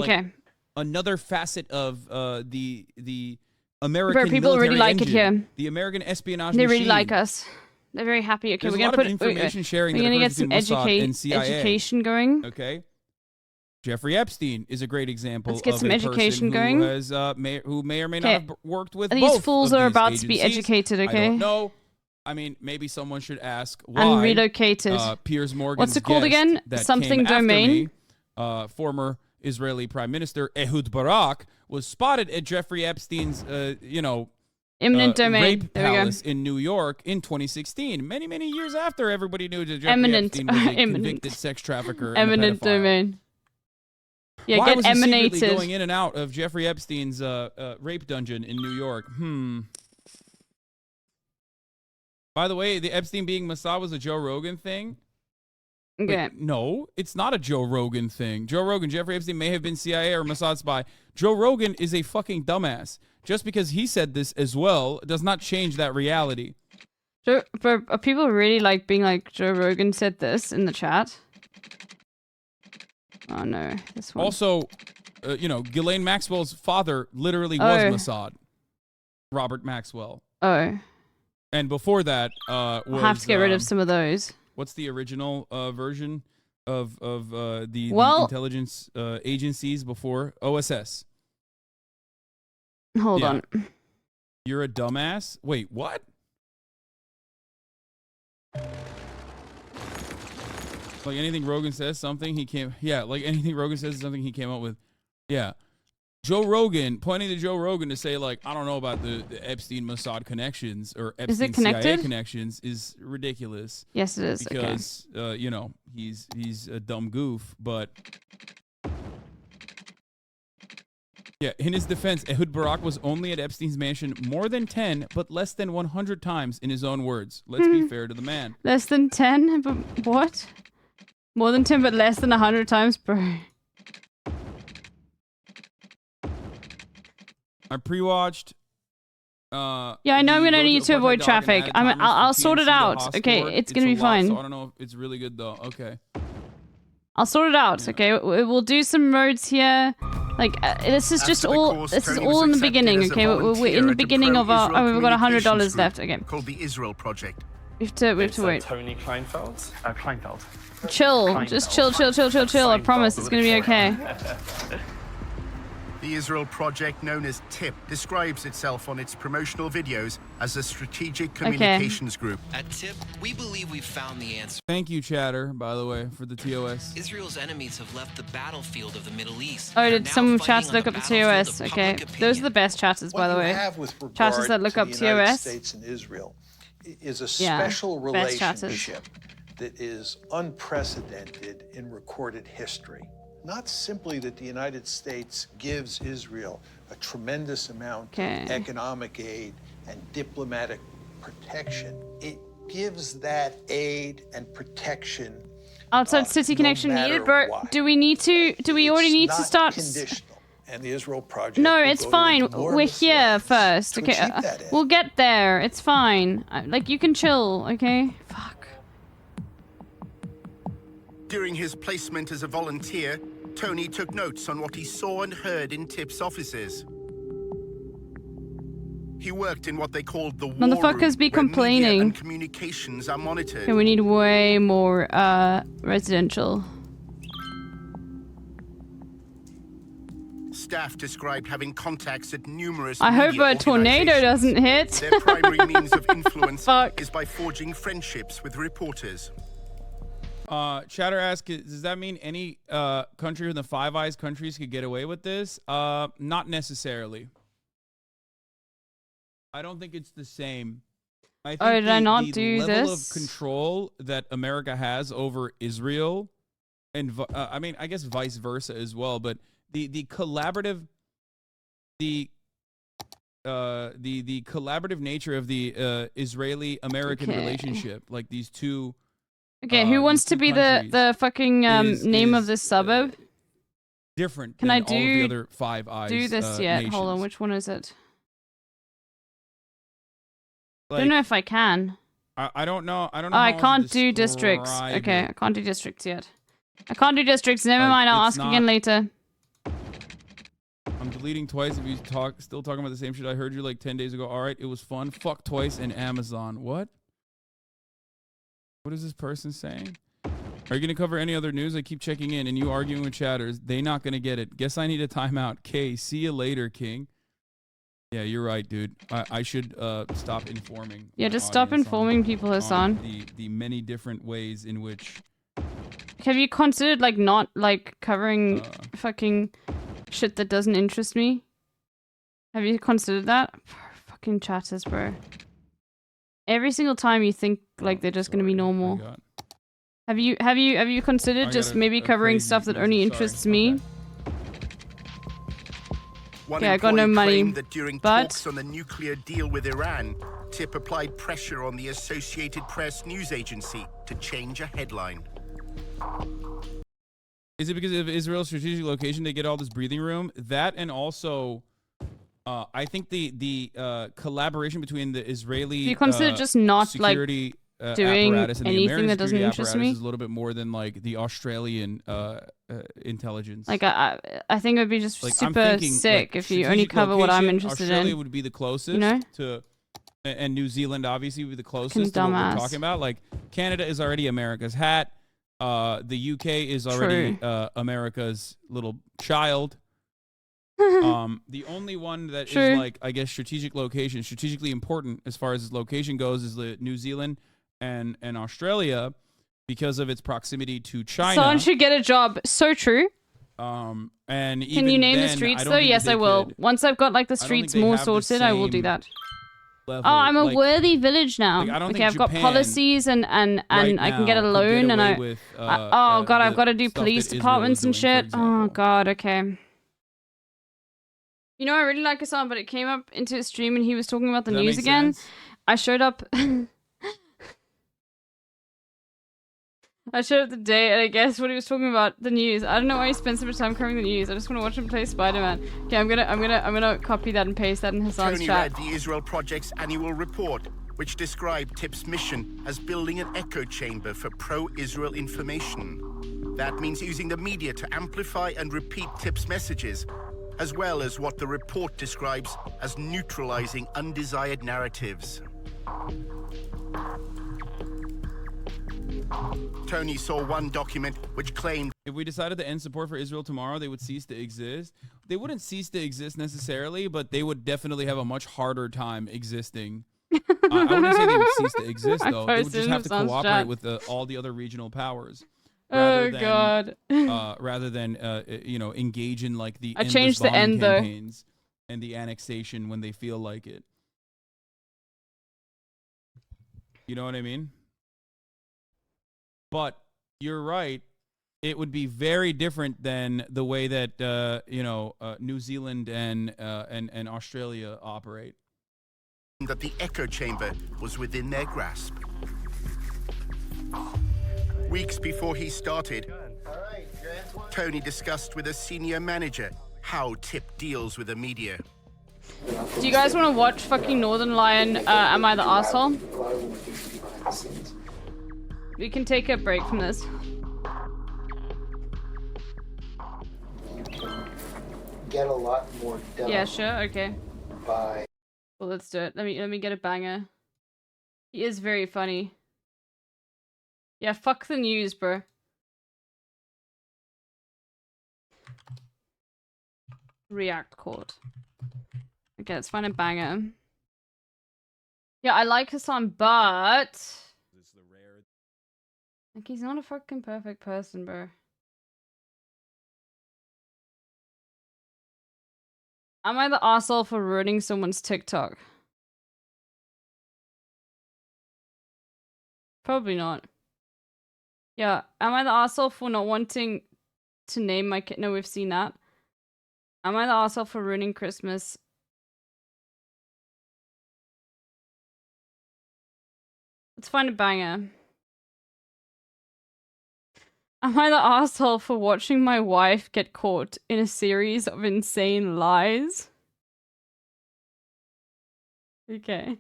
another facet of the American Bro, people really like engine, it here. the American espionage They really machine. like us. They're very happy. Okay, There's we're a gonna lot put of information sharing we're that gonna get occurs some between Mossad and CIA. education going. Okay. Jeffrey Epstein is a great example. Let's get of some a education person going. Who has, who may or may not have worked with These both fools of are these about to be agencies. educated. I Okay. don't know. I mean, maybe someone should ask why. And relocated. Piers Morgan's What's it called guest again? that Something came after domain. me, former Israeli Prime Minister Ehud Barak was spotted at Jeffrey Epstein's, Eminent domain. rape There we go. palace in New York in 2016. Many, many years after everybody knew that Jeffrey Eminent. Epstein was a Eminent. convicted sex trafficker and a Eminent pedophile. domain. Yeah, Why get was he emanated. secretly going in and out of Jeffrey Epstein's rape dungeon in New York? By the way, the Epstein being Mossad was a Joe Rogan thing. Okay. Wait, no, it's not a Joe Rogan thing. Joe Rogan, Jeffrey Epstein may have been CIA or Mossad spy. Joe Rogan is a fucking dumbass. Just because he said this as well does not change that reality. Are people really like being like, Joe Rogan said this in the chat? Oh no, this one. Also, Ghislaine Maxwell's father literally was Mossad. Robert Maxwell. Oh. And before that, was... I'll have to get rid of some of those. What's the original version of the intelligence agencies before? OSS. Hold on. You're a dumbass? Wait, what? Like anything Rogan says, something he came... Yeah, like anything Rogan says is something he came up with. Yeah. Joe Rogan, pointing to Joe Rogan to say, like, I don't know about the Epstein Mossad connections or Epstein CIA connections is ridiculous. Yes, it is. Because, he's a dumb goof, but... Yeah, in his defense, Ehud Barak was only at Epstein's mansion more than 10, but less than 100 times in his own words. Let's be fair to the man. Less than 10? But what? More than 10, but less than 100 times, bro. I pre-watched. Yeah, I know I'm gonna need to avoid traffic. I'll sort it out. Okay, it's gonna be fine. So I don't know if it's really good though. Okay. I'll sort it out. Okay, we'll do some roads here. Like this is just all. This is all in the beginning. Okay, we're in the beginning of our. Oh, we've got $100 left. Okay. Called the Israel Project. We have to wait. Tony Kleinfeld. Kleinfeld. Chill. Kleinfeld. Just chill. I promise it's gonna be okay. The Israel project, known as TIP, describes itself on its promotional videos as a strategic communications group. At TIP, we believe we've found the answer. Thank you, Chatter, by the way, for the TOS. Israel's enemies have left the battlefield of the Middle East. Oh, did someone chat to look up the TOS? Okay. Those are the best chatters, by the way. Chatters that look up TOS. United States and Israel is a special relationship that is unprecedented in recorded history. Not simply that the United States gives Israel a tremendous amount of economic aid and diplomatic protection. It gives that aid and protection outside city connection needed, bro. Do we already need to start? And the Israel project. No, it's fine. We're here first. Okay, we'll get there. It's fine. Like, you can chill. Okay. Fuck. During his placement as a volunteer, Tony took notes on what he saw and heard in TIP's offices. He worked in what they called the war room, Motherfuckers be complaining. Where media and communications are monitored. Okay, we need way more residential. Staff described having contacts at numerous I hope a tornado doesn't hit. Their primary means of influence is by forging friendships with reporters. Chatter asks, does that mean any country in the Five Eyes countries could get away with this? Not necessarily. I don't think it's the same. I think did I not do the level this? of control that America has over Israel, and I mean, I guess vice versa as well, but the collaborative collaborative nature of the Israeli-American relationship, like these two. Okay, who wants to be the fucking name of this suburb? Different. Can than I do all of the other Five Eyes? Do this yet? Nations. Hold on, which one is it? Like, I don't know if I can. I don't know. I don't Oh, know. I how can't to do districts. describe Okay, it. I can't do districts yet. I can't do districts. Never mind. I'll ask again later. I'm deleting Twice if you still talking about the same shit. I heard you like 10 days ago. All right, it was fun. Fuck Twice and Amazon. What? What is this person saying? Are you going to cover any other news? I keep checking in and you arguing with chatters. They not going to get it. Guess I need a timeout. K, see you later, King. Yeah, you're right, dude. I should stop informing. Yeah, just stop informing people, Hassan. The many different ways in which... Have you considered, like, not, like, covering fucking shit that doesn't interest me? Have you considered that? Fucking chatters, bro. Every single time you think, like, they're just gonna be normal. Have you considered just maybe covering stuff that only interests me? One I got no money, that during talks on the nuclear deal with Iran, TIP applied pressure on the Associated Press news agency to change a headline. Is it because of Israel's strategic location they get all this breathing room? That, and also, I think the collaboration between the Israeli you consider just not security doing apparatus and the anything American that doesn't security interest apparatus me? is a little bit more than like the Australian intelligence. Like, I think it would be just I'm super thinking, sick like, if you only cover what I'm strategic interested Australia in. would be the closest, you know? to, and New Zealand obviously would be the closest to what dumbass. we're talking about. Like, Canada is already America's hat. The UK is already America's little child. The only one that is like, I guess, strategically important as far as its location goes is the New Zealand and Australia, because of its proximity to China. Someone should get a job. So true. And Can even you name then, the streets I don't though? think Yes, they I will. could. Once I've got like the I don't streets think they more have the sorted, I will do same that. level. Oh, I'm a Like, worthy village now. like, I don't okay, think I've got Japan policies and right I can get a now could loan get and away I. with, oh god, I've got to do stuff that police Israel is departments and doing, for shit. Oh god, okay. You know, I really like a song, but it came up into a stream and he was talking about the Does that news make again. sense? I showed up. I showed up the day, and I guess what he was talking about the news. I don't know why he spent so much time covering the news. I just want to watch him play Spider-Man. Okay, I'm gonna copy that and paste that in Hassan's Tony chat. read the Israel Project's annual report, which described TIP's mission as building an echo chamber for pro-Israel information. That means using the media to amplify and repeat TIP's messages, as well as what the report describes as neutralizing undesired narratives. Tony saw one document which claimed if we decided to end support for Israel tomorrow, they would cease to exist. They wouldn't cease to exist necessarily, but they would definitely have a much harder time existing. I wouldn't say they would cease to exist, though. They would just have to cooperate with all the other regional powers. God. Rather than you know, engage in like the I changed the end campaigns and the annexation when they feel like it. You know what I mean? But you're right. It would be very different than the way that you know, New Zealand and Australia operate. that the echo chamber was within their grasp. Weeks before he started, Tony discussed with a senior manager how Tip deals with the media. Do you guys want to watch fucking Northern Lion, Am I the Asshole? We can take a break from this. Get a lot more done. Yeah, sure, okay. By Well, let's do it. Let me get a banger. He is very funny. Yeah, fuck the news, bro. React chord. Okay, let's find a banger. Yeah, I like Hassan, but like he's not a fucking perfect person, bro. Am I the arsehole for ruining someone's TikTok? Probably not. Yeah, am I the arsehole for not wanting to name my kid? No, we've seen that. Am I the arsehole for ruining Christmas? Let's find a banger. Am I the asshole for watching my wife get caught in a series of insane lies? Okay.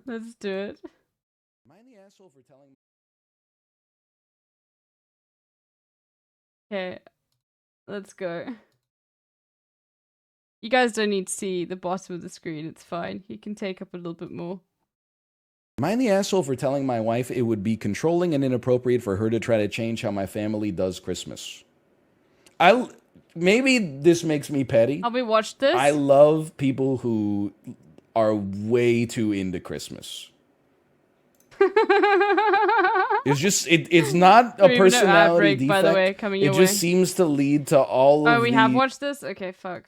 Let's do it. Am I the asshole for telling... Okay. Let's go. You guys don't need to see the bottom of the screen. It's fine. You can take up a little bit more. Am I the asshole for telling my wife it would be controlling and inappropriate for her to try to change how my family does Christmas? Maybe this makes me petty. Have we watched this? I love people who are way too into Christmas. It's just it's not a personality defect. By the way, coming your way. It just seems to lead to all of Oh, we have watched this? Okay, fuck.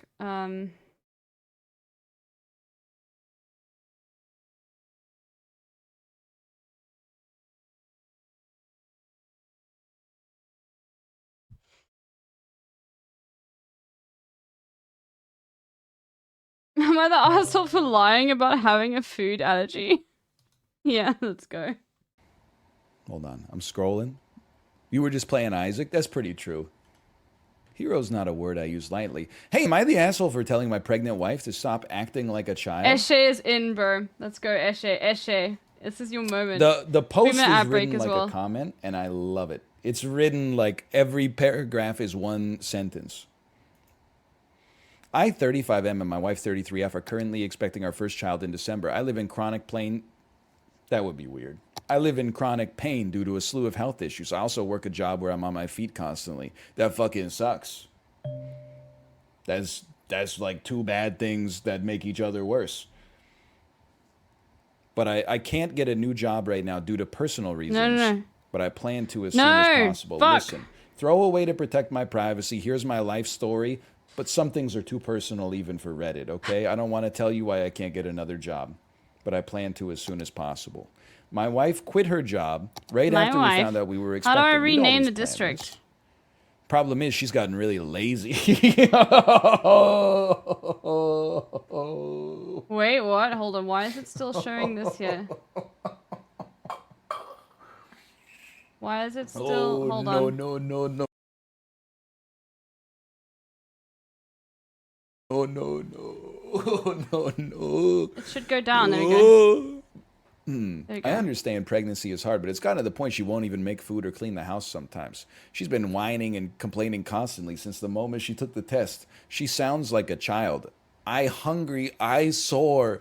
Am I the asshole for lying about having a food allergy? Yeah, let's go. Hold on, I'm scrolling. You were just playing Isaac? That's pretty true. Hero's not a word I use lightly. Hey, am I the asshole for telling my pregnant wife to stop acting like a child? Eshe is in, bro. Let's go, Eshe. Eshe. This is your moment. The post is written like well. a comment, and I love it. It's written like every paragraph is one sentence. I, 35M, and my wife, 33F, are currently expecting our first child in December. I live in chronic pain. That would be weird. I live in chronic pain due to a slew of health issues. I also work a job where I'm on my feet constantly. That fucking sucks. That's like two bad things that make each other worse. But I can't get a new job right now due to personal reasons. No. But I plan to as soon as possible. Fuck. Listen, throw away to protect my privacy. Here's my life story. But some things are too personal even for Reddit, okay? I don't want to tell you why I can't get another job. But I plan to as soon as possible. My wife quit her job right after we found out we were expecting. How do I rename the district? Problem is, she's gotten really lazy. Wait, what? Hold on. Why is it still showing this here? Why is it still... Hold on. No. Oh, no. It should go down. There we go. I understand pregnancy is hard, but it's gotten to the point she won't even make food or clean the house sometimes. She's been whining and complaining constantly since the moment she took the test. She sounds like a child. I hungry, I sore.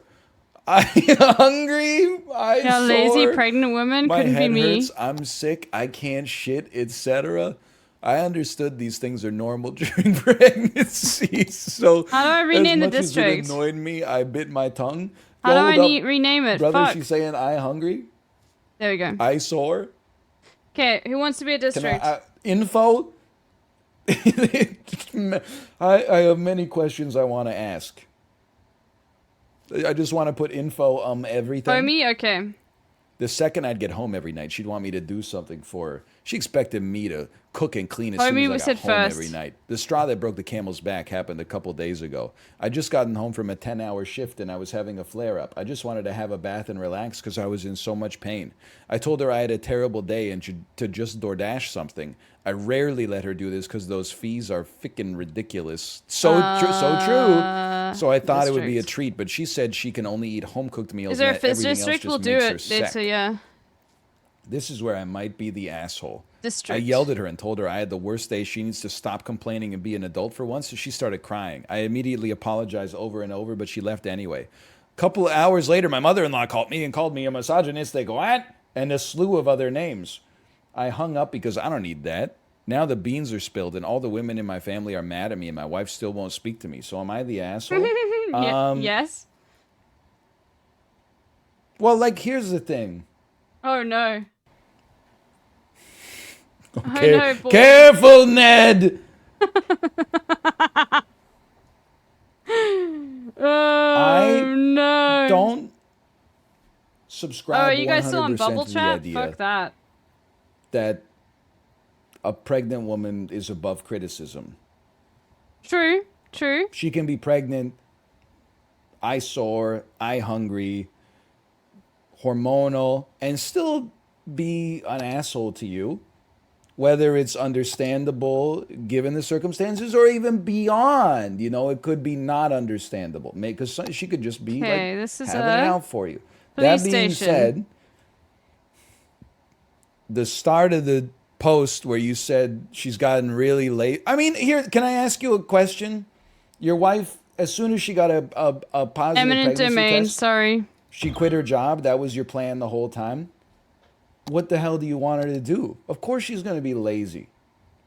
I'm hungry. Yeah, lazy pregnant woman My couldn't be head me. hurts. I'm sick. I can't shit, etc. I understood these things are normal during pregnancy. So how do I rename the as much district? as it annoyed me, I bit my tongue. How do I Hold up, rename it? brother? Fuck. She's saying I hungry. There we go. I sore. Okay, who wants to be a district? Info. I have many questions I want to ask. I just want to put info everything. Oh, me? Okay. The second I'd get home every night, she'd want me to do something for her. She expected me to cook and clean as soon as I got home every night. The straw that broke the camel's back happened a couple days ago. I'd just gotten home from a 10-hour shift and I was having a flare-up. I just wanted to have a bath and relax because I was in so much pain. I told her I had a terrible day and to just DoorDash something. I rarely let her do this because those fees are freaking ridiculous. So true. So I thought it would be a treat, but she said she can only eat home-cooked meals. Is there a and fifth everything district? else We'll just do makes her it. sick. Yeah. This is where I might be the asshole. District. I yelled at her and told her I had the worst day. She needs to stop complaining and be an adult for once. So she started crying. I immediately apologized over and over, but she left anyway. A couple of hours later, my mother-in-law called me a misogynistic what? And a slew of other names. I hung up because I don't need that. Now the beans are spilled and all the women in my family are mad at me and my wife still won't speak to me. So am I the asshole? Yes. Well, like, here's the thing. Oh, no. Okay. Oh, no, boy. Careful, Ned! Oh, no. Don't subscribe. Oh, are you guys still on 100% Bubble to the Chat? idea Fuck that. that a pregnant woman is above criticism. True. True. She can be pregnant, I sore, I hungry, hormonal, and still be an asshole to you. Whether it's understandable given the circumstances or even beyond, you know, it could be not understandable. Because she could just be like this is having it out for you. police That being station. said, the start of the post where you said she's gotten really late. I mean, here, can I ask you a question? Your wife, as soon as she got a positive Eminent pregnancy domain, test, sorry. she quit her job. That was your plan the whole time. What the hell do you want her to do? Of course she's going to be lazy.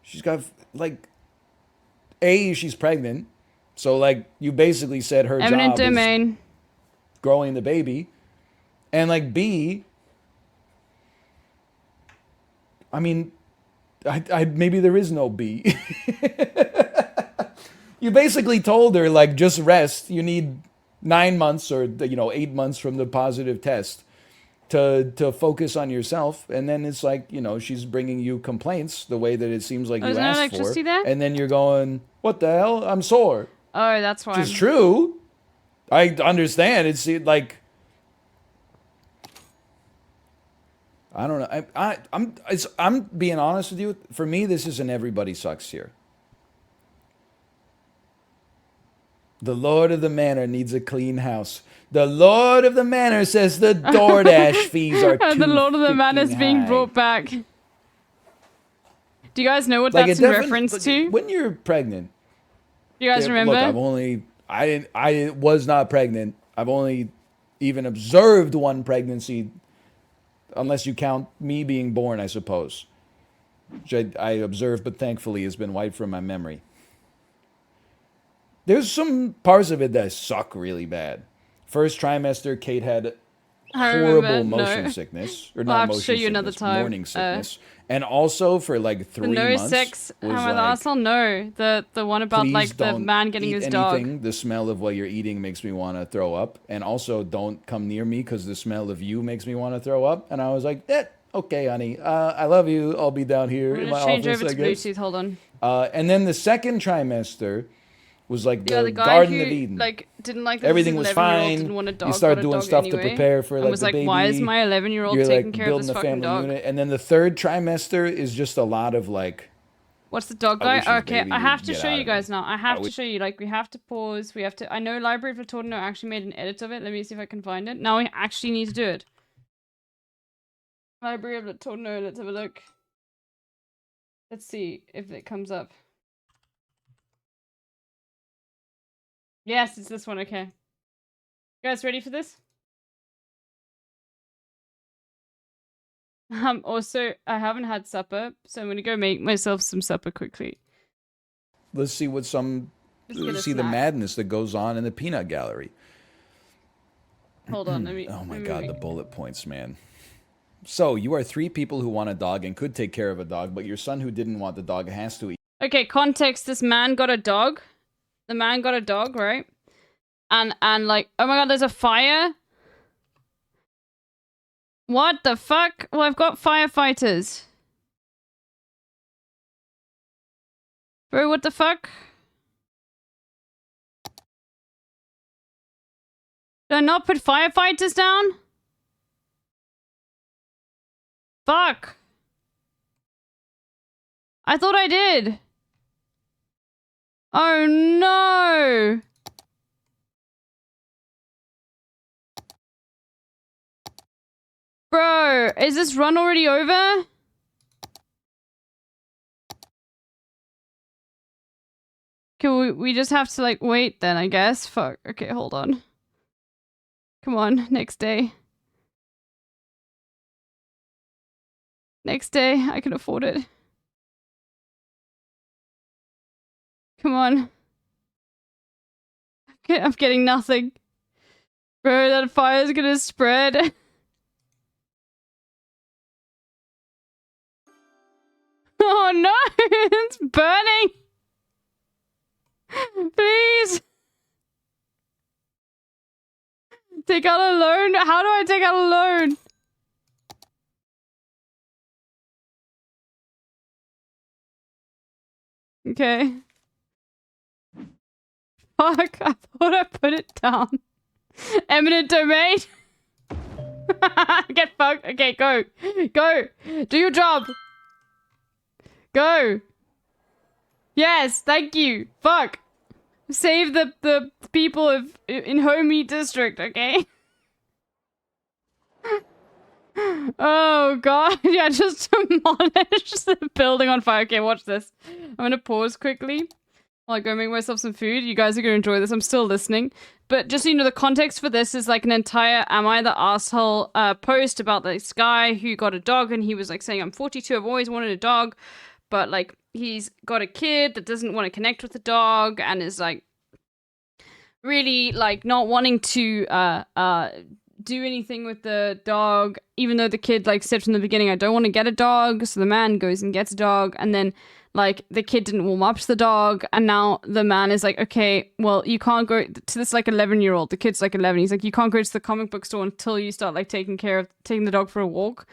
She's got, like, she's pregnant. So, like, you basically said her Eminent job domain. is growing the baby. And, like, B, I mean, I maybe there is no B. You basically told her, like, just rest. You need 9 months or, 8 months from the positive test to focus on yourself. And then it's like, she's bringing you complaints the way that it seems like you is there asked electricity for. there? And then you're going, what the hell? I'm sore. Oh, that's why. Which is true. I understand. It's like, I don't know. I'm being honest with you. For me, this isn't everybody sucks here. The Lord of the Manor needs a clean house. The Lord of the Manor says the DoorDash fees are too The Lord of the Manor is being high. brought back. Do you guys know what Like, that's in reference to? When you're pregnant. Do you guys remember? Look, I was not pregnant. I've only even observed one pregnancy, unless you count me being born, I suppose. Which I observed, but thankfully has been wiped from my memory. There's some parts of it that suck really bad. First trimester, Kate had horrible motion sickness. Or not motion sickness, another time. morning sickness. And also for like 3 no months. sex. Was How like, the asshole? No. The one about please like the don't man getting eat his anything. dog. The smell of what you're eating makes me want to throw up. And also don't come near me because the smell of you makes me want to throw up. And I was like, okay, honey. I love you. I'll be down here in my office, Change over I to guess. Bluetooth. Hold on. And then the second trimester was like Yeah, the the guy Garden who of Eden. like didn't like that Everything his was 11-year-old fine. Didn't want a dog, You started got a doing dog stuff anyway, to prepare for and like was the like, baby. why is my 11-year-old You're taking like care of building this the fucking family dog? unit. And then the third trimester is just a lot of like. What's the dog I guy? wish his Okay, baby I have would to get show out you of guys now. I have I to show you. Like, we have to pause. We have to. I know Library for Torno actually made an edit of it. Let me see if I can find it. Now we actually need to do it. Library of Torno. Let's have a look. Let's see if it comes up. Yes, it's this one. Okay. You guys ready for this? I haven't had supper, so I'm gonna go make myself some supper quickly. Let's see what see the madness that goes on in the peanut gallery. Hold on, let me. Oh my God, the bullet points, man. So, you are 3 people who want a dog and could take care of a dog, but your son who didn't want the dog has to eat. Okay, context, this man got a dog. The man got a dog, right? And like, oh my God, there's a fire? What the fuck? Well, I've got firefighters. Bro, what the fuck? Did I not put firefighters down? Fuck. I thought I did. Oh no. Bro, is this run already over? Can we just have to like wait then, I guess? Fuck. Okay, hold on. Come on, next day. Next day, I can afford it. Come on. I'm getting nothing. Bro, that fire's gonna spread. Oh no! It's burning! Please! Take out a loan? How do I take out a loan? Okay. Fuck, I thought I put it down. Eminent domain? Get fucked. Okay, go. Go. Do your job. Go. Yes, thank you. Fuck. Save the people of in Homey District, okay? Oh god, yeah, just demolish the building on fire. Okay, watch this. I'm gonna pause quickly while I go make myself some food. You guys are gonna enjoy this. I'm still listening. But just so you know, the context for this is like an entire Am I the Asshole post about this guy who got a dog, and he was like saying, I'm 42, I've always wanted a dog, but like he's got a kid that doesn't want to connect with the dog and is like really like not wanting to do anything with the dog, even though the kid like said from the beginning, I don't want to get a dog. So the man goes and gets a dog, and then like the kid didn't warm up to the dog, and now the man is like, okay, well, you can't go to this like 11-year-old. The kid's like 11. He's like, you can't go to the comic book store until you start like taking the dog for a walk.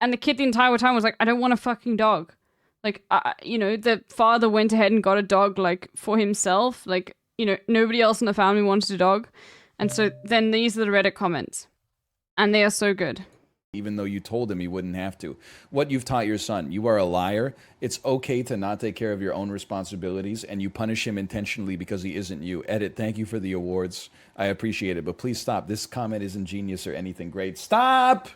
And the kid the entire time was like, I don't want a fucking dog. Like, you know, the father went ahead and got a dog like for himself. Like, you know, nobody else in the family wanted a dog. And so then these are the Reddit comments. And they are so good. Even though you told him he wouldn't have to. What you've taught your son. You are a liar. It's okay to not take care of your own responsibilities, and you punish him intentionally because he isn't you. Edit, thank you for the awards. I appreciate it, but please stop. This comment isn't genius or anything great. Stop!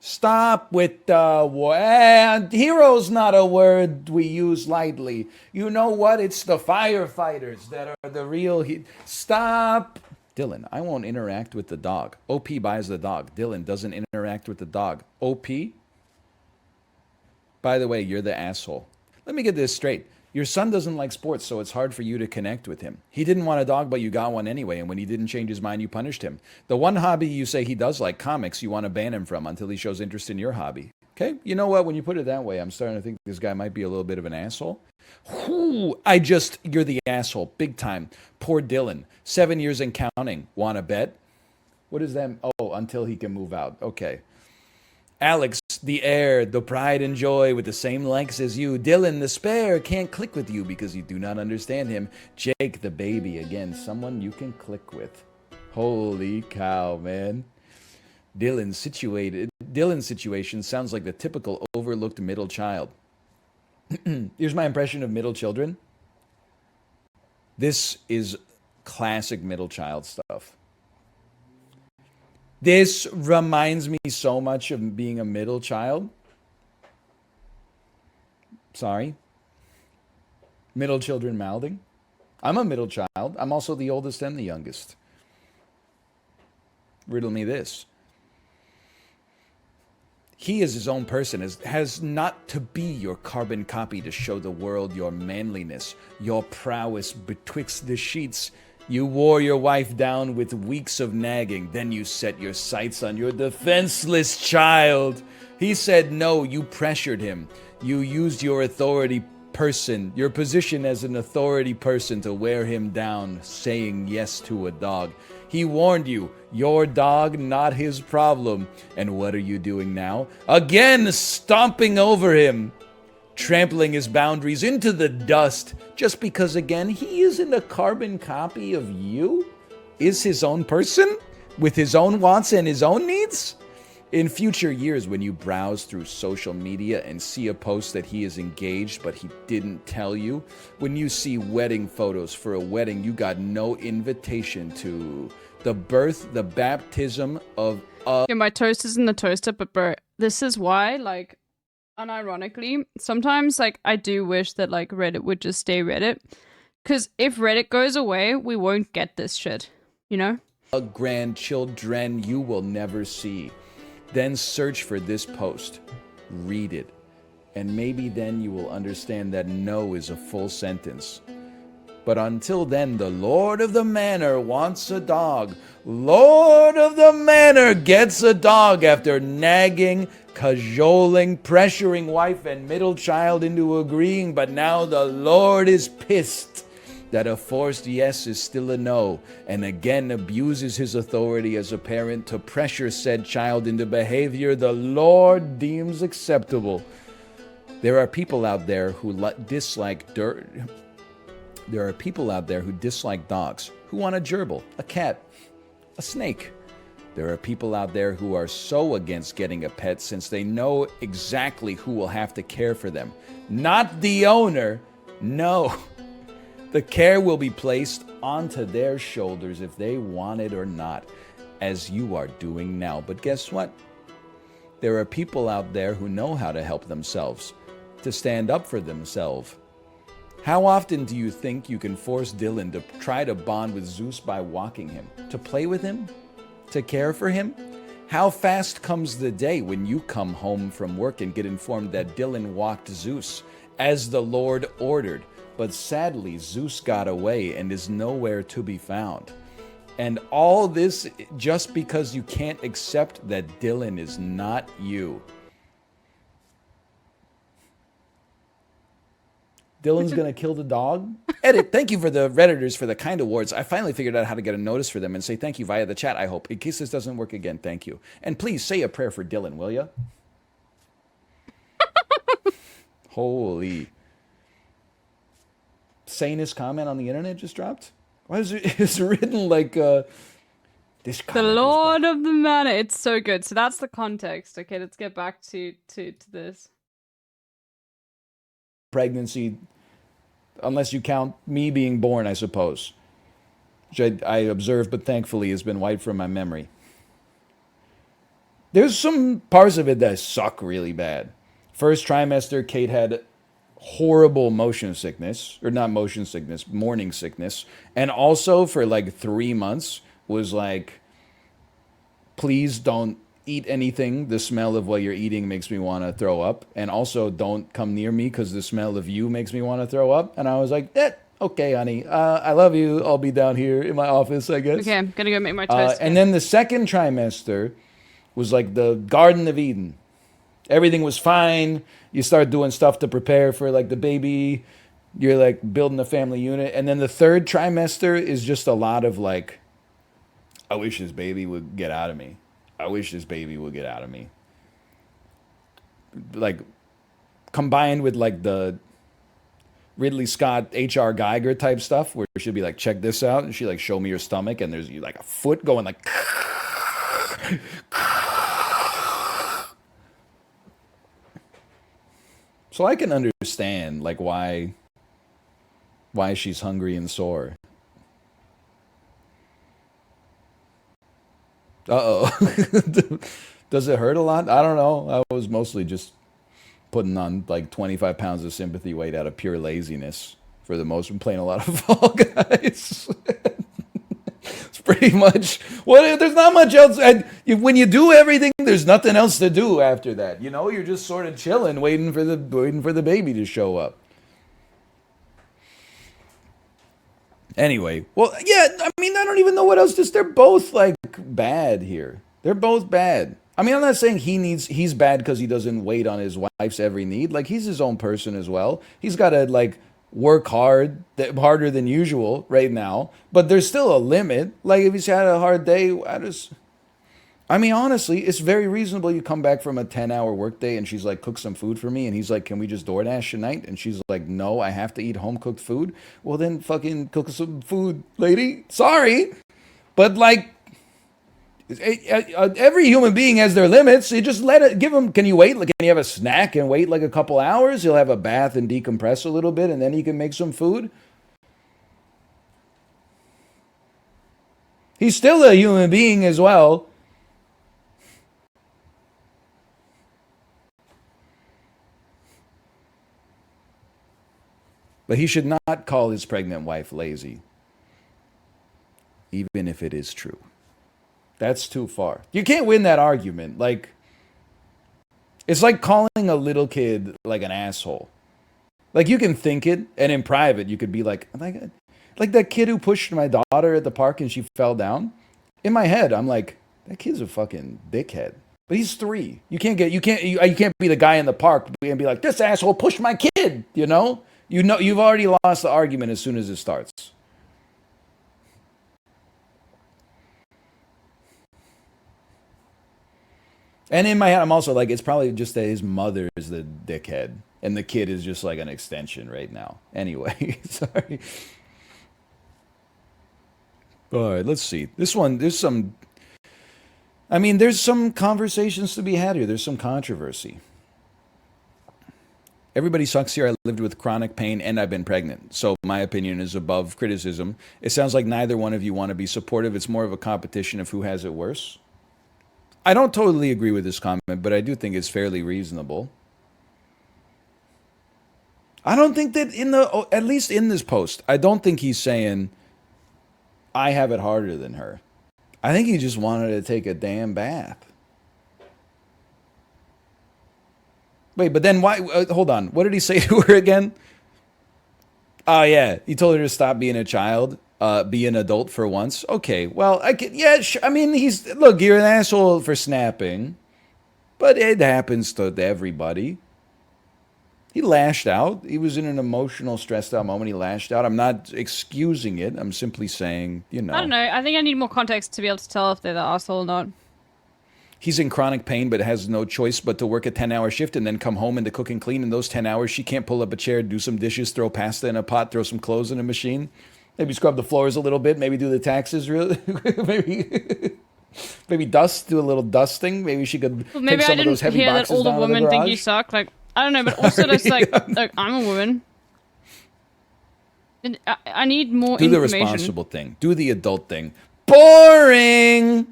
Stop with the hero's not a word we use lightly. You know what? It's the firefighters that are the real Stop! Dylan, I won't interact with the dog. OP buys the dog. Dylan doesn't interact with the dog. OP? By the way, you're the asshole. Let me get this straight. Your son doesn't like sports, so it's hard for you to connect with him. He didn't want a dog, but you got one anyway, and when he didn't change his mind, you punished him. The one hobby you say he does like, comics, you want to ban him from until he shows interest in your hobby. Okay? You know what? When you put it that way, I'm starting to think this guy might be a little bit of an asshole. Whew, you're the asshole. Big time. Poor Dylan. 7 years and counting. Want to bet? What is that? Oh, until he can move out. Okay. Alex, the heir, the pride and joy with the same likes as you. Dylan, the spare, can't click with you because you do not understand him. Jake, the baby, again, someone you can click with. Holy cow, man. Dylan's situation sounds like the typical overlooked middle child. Here's my impression of middle children. This is classic middle child stuff. This reminds me so much of being a middle child. Sorry. Middle children mouthing. I'm a middle child. I'm also the oldest and the youngest. Riddle me this. He is his own person, has not to be your carbon copy to show the world your manliness, your prowess betwixt the sheets. You wore your wife down with weeks of nagging, then you set your sights on your defenseless child. He said no, you pressured him. You used your authority person, your position as an authority person to wear him down, saying yes to a dog. He warned you, your dog, not his problem. And what are you doing now? Again, stomping over him, trampling his boundaries into the dust, just because, again, he isn't a carbon copy of you? Is his own person, with his own wants and his own needs? In future years, when you browse through social media and see a post that he is engaged but he didn't tell you, when you see wedding photos for a wedding you got no invitation to, the birth, the baptism of a... Yeah, my toast is in the toaster, but bro, this is why, like, unironically, sometimes, like, I do wish that, like, Reddit would just stay Reddit. Because if Reddit goes away, we won't get this shit, you know? Grandchildren you will never see. Then search for this post, read it, and maybe then you will understand that no is a full sentence. But until then, the Lord of the Manor wants a dog. Lord of the Manor gets a dog after nagging, cajoling, pressuring wife and middle child into agreeing, but now the Lord is pissed that a forced yes is still a no, and again abuses his authority as a parent to pressure said child into behavior the Lord deems acceptable. There are people out there who dislike dogs, who want a gerbil, a cat, a snake. There are people out there who are so against getting a pet since they know exactly who will have to care for them. Not the owner, no. The care will be placed onto their shoulders if they want it or not, as you are doing now. But guess what? There are people out there who know how to help themselves, to stand up for themselves. How often do you think you can force Dylan to try to bond with Zeus by walking him? To play with him? To care for him? How fast comes the day when you come home from work and get informed that Dylan walked Zeus, as the Lord ordered? But sadly, Zeus got away and is nowhere to be found. And all this just because you can't accept that Dylan is not you. Dylan's gonna kill the dog? Edit, thank you for the Redditors for the kind awards. I finally figured out how to get a notice for them and say thank you via the chat, I hope. In case this doesn't work again, thank you. And please say a prayer for Dylan, will ya? Holy... sanest comment on the internet just dropped? Why is it? It's written like this. The Lord of the Manor. It's so good. So that's the context. Okay, let's get back to this. Pregnancy, unless you count me being born, I suppose, which I observed, but thankfully has been wiped from my memory. There's some parts of it that suck really bad. First trimester, Kate had horrible motion sickness, or not motion sickness, morning sickness, and also for like 3 months was like, please don't eat anything. The smell of what you're eating makes me want to throw up, and also don't come near me because the smell of you makes me want to throw up. And I was like, okay, honey, I love you. I'll be down here in my office, I guess. Okay, I'm gonna go make my toast. And then the second trimester was like the Garden of Eden. Everything was fine. You start doing stuff to prepare for like the baby. You're like building a family unit. And then the third trimester is just a lot of like, I wish this baby would get out of me. I wish this baby would get out of me. Like combined with like the Ridley Scott H.R. Geiger type stuff where she'd be like, check this out. And she'd like show me your stomach and there's like a foot going like... So I can understand like why she's hungry and sore. Uh-oh. Does it hurt a lot? I don't know. I was mostly just putting on like 25 pounds of sympathy weight out of pure laziness for the most. I'm playing a lot of Fall Guys. pretty much. Well, there's not much else. When you do everything, there's nothing else to do after that. You know, you're just sort of chilling, waiting for the baby to show up. Anyway, well, yeah, I mean, I don't even know what else. They're both like bad here. They're both bad. I mean, I'm not saying he's bad because he doesn't wait on his wife's every need. Like, he's his own person as well. He's got to like work harder than usual right now. But there's still a limit. Like, if he's had a hard day, I mean, honestly, it's very reasonable. You come back from a 10-hour workday and she's like, cook some food for me. And he's like, can we just DoorDash tonight? And she's like, no, I have to eat home-cooked food. Well, then fucking cook some food, lady. Sorry. But like, every human being has their limits. You just give him, can you wait? Like, can you have a snack and wait like a couple hours? He'll have a bath and decompress a little bit and then he can make some food. He's still a human being as well. But he should not call his pregnant wife lazy, even if it is true. That's too far. You can't win that argument. Like, it's like calling a little kid like an asshole. Like, you can think it, and in private, you could be like that kid who pushed my daughter at the park and she fell down. In my head, I'm like, that kid's a fucking dickhead. But he's 3. You can't be the guy in the park and be like, this asshole pushed my kid. You know, you've already lost the argument as soon as it starts. And in my head, I'm also like, it's probably just that his mother is the dickhead, and the kid is just like an extension right now. Anyway, sorry. All right, let's see. This one, there's some conversations to be had here. There's some controversy. Everybody sucks here. I lived with chronic pain and I've been pregnant. So my opinion is above criticism. It sounds like neither one of you want to be supportive. It's more of a competition of who has it worse. I don't totally agree with this comment, but I do think it's fairly reasonable. I don't think that at least in this post, I don't think he's saying, I have it harder than her. I think he just wanted to take a damn bath. Wait, but then why? Hold on. What did he say to her again? Oh, yeah. He told her to stop being a child, be an adult for once. Okay, well, I mean, look, you're an asshole for snapping, but it happens to everybody. He lashed out. He was in an emotional, stressed out moment. He lashed out. I'm not excusing it. I'm simply saying, you know. I don't know. I think I need more context to be able to tell if they're the asshole or not. He's in chronic pain, but has no choice but to work a 10-hour shift and then come home and to cook and clean. In those 10 hours, she can't pull up a chair, do some dishes, throw pasta in a pot, throw some clothes in a machine. Maybe scrub the floors a little bit. Maybe do the taxes. Maybe dust. Do a little dusting. Maybe she could take some of those heavy boxes down to the garage. Maybe I didn't hear that all the women think you suck. Like, I don't know, but also that's like, look, I'm a woman. I need more information. Do the responsible thing. Do the adult thing. Boring!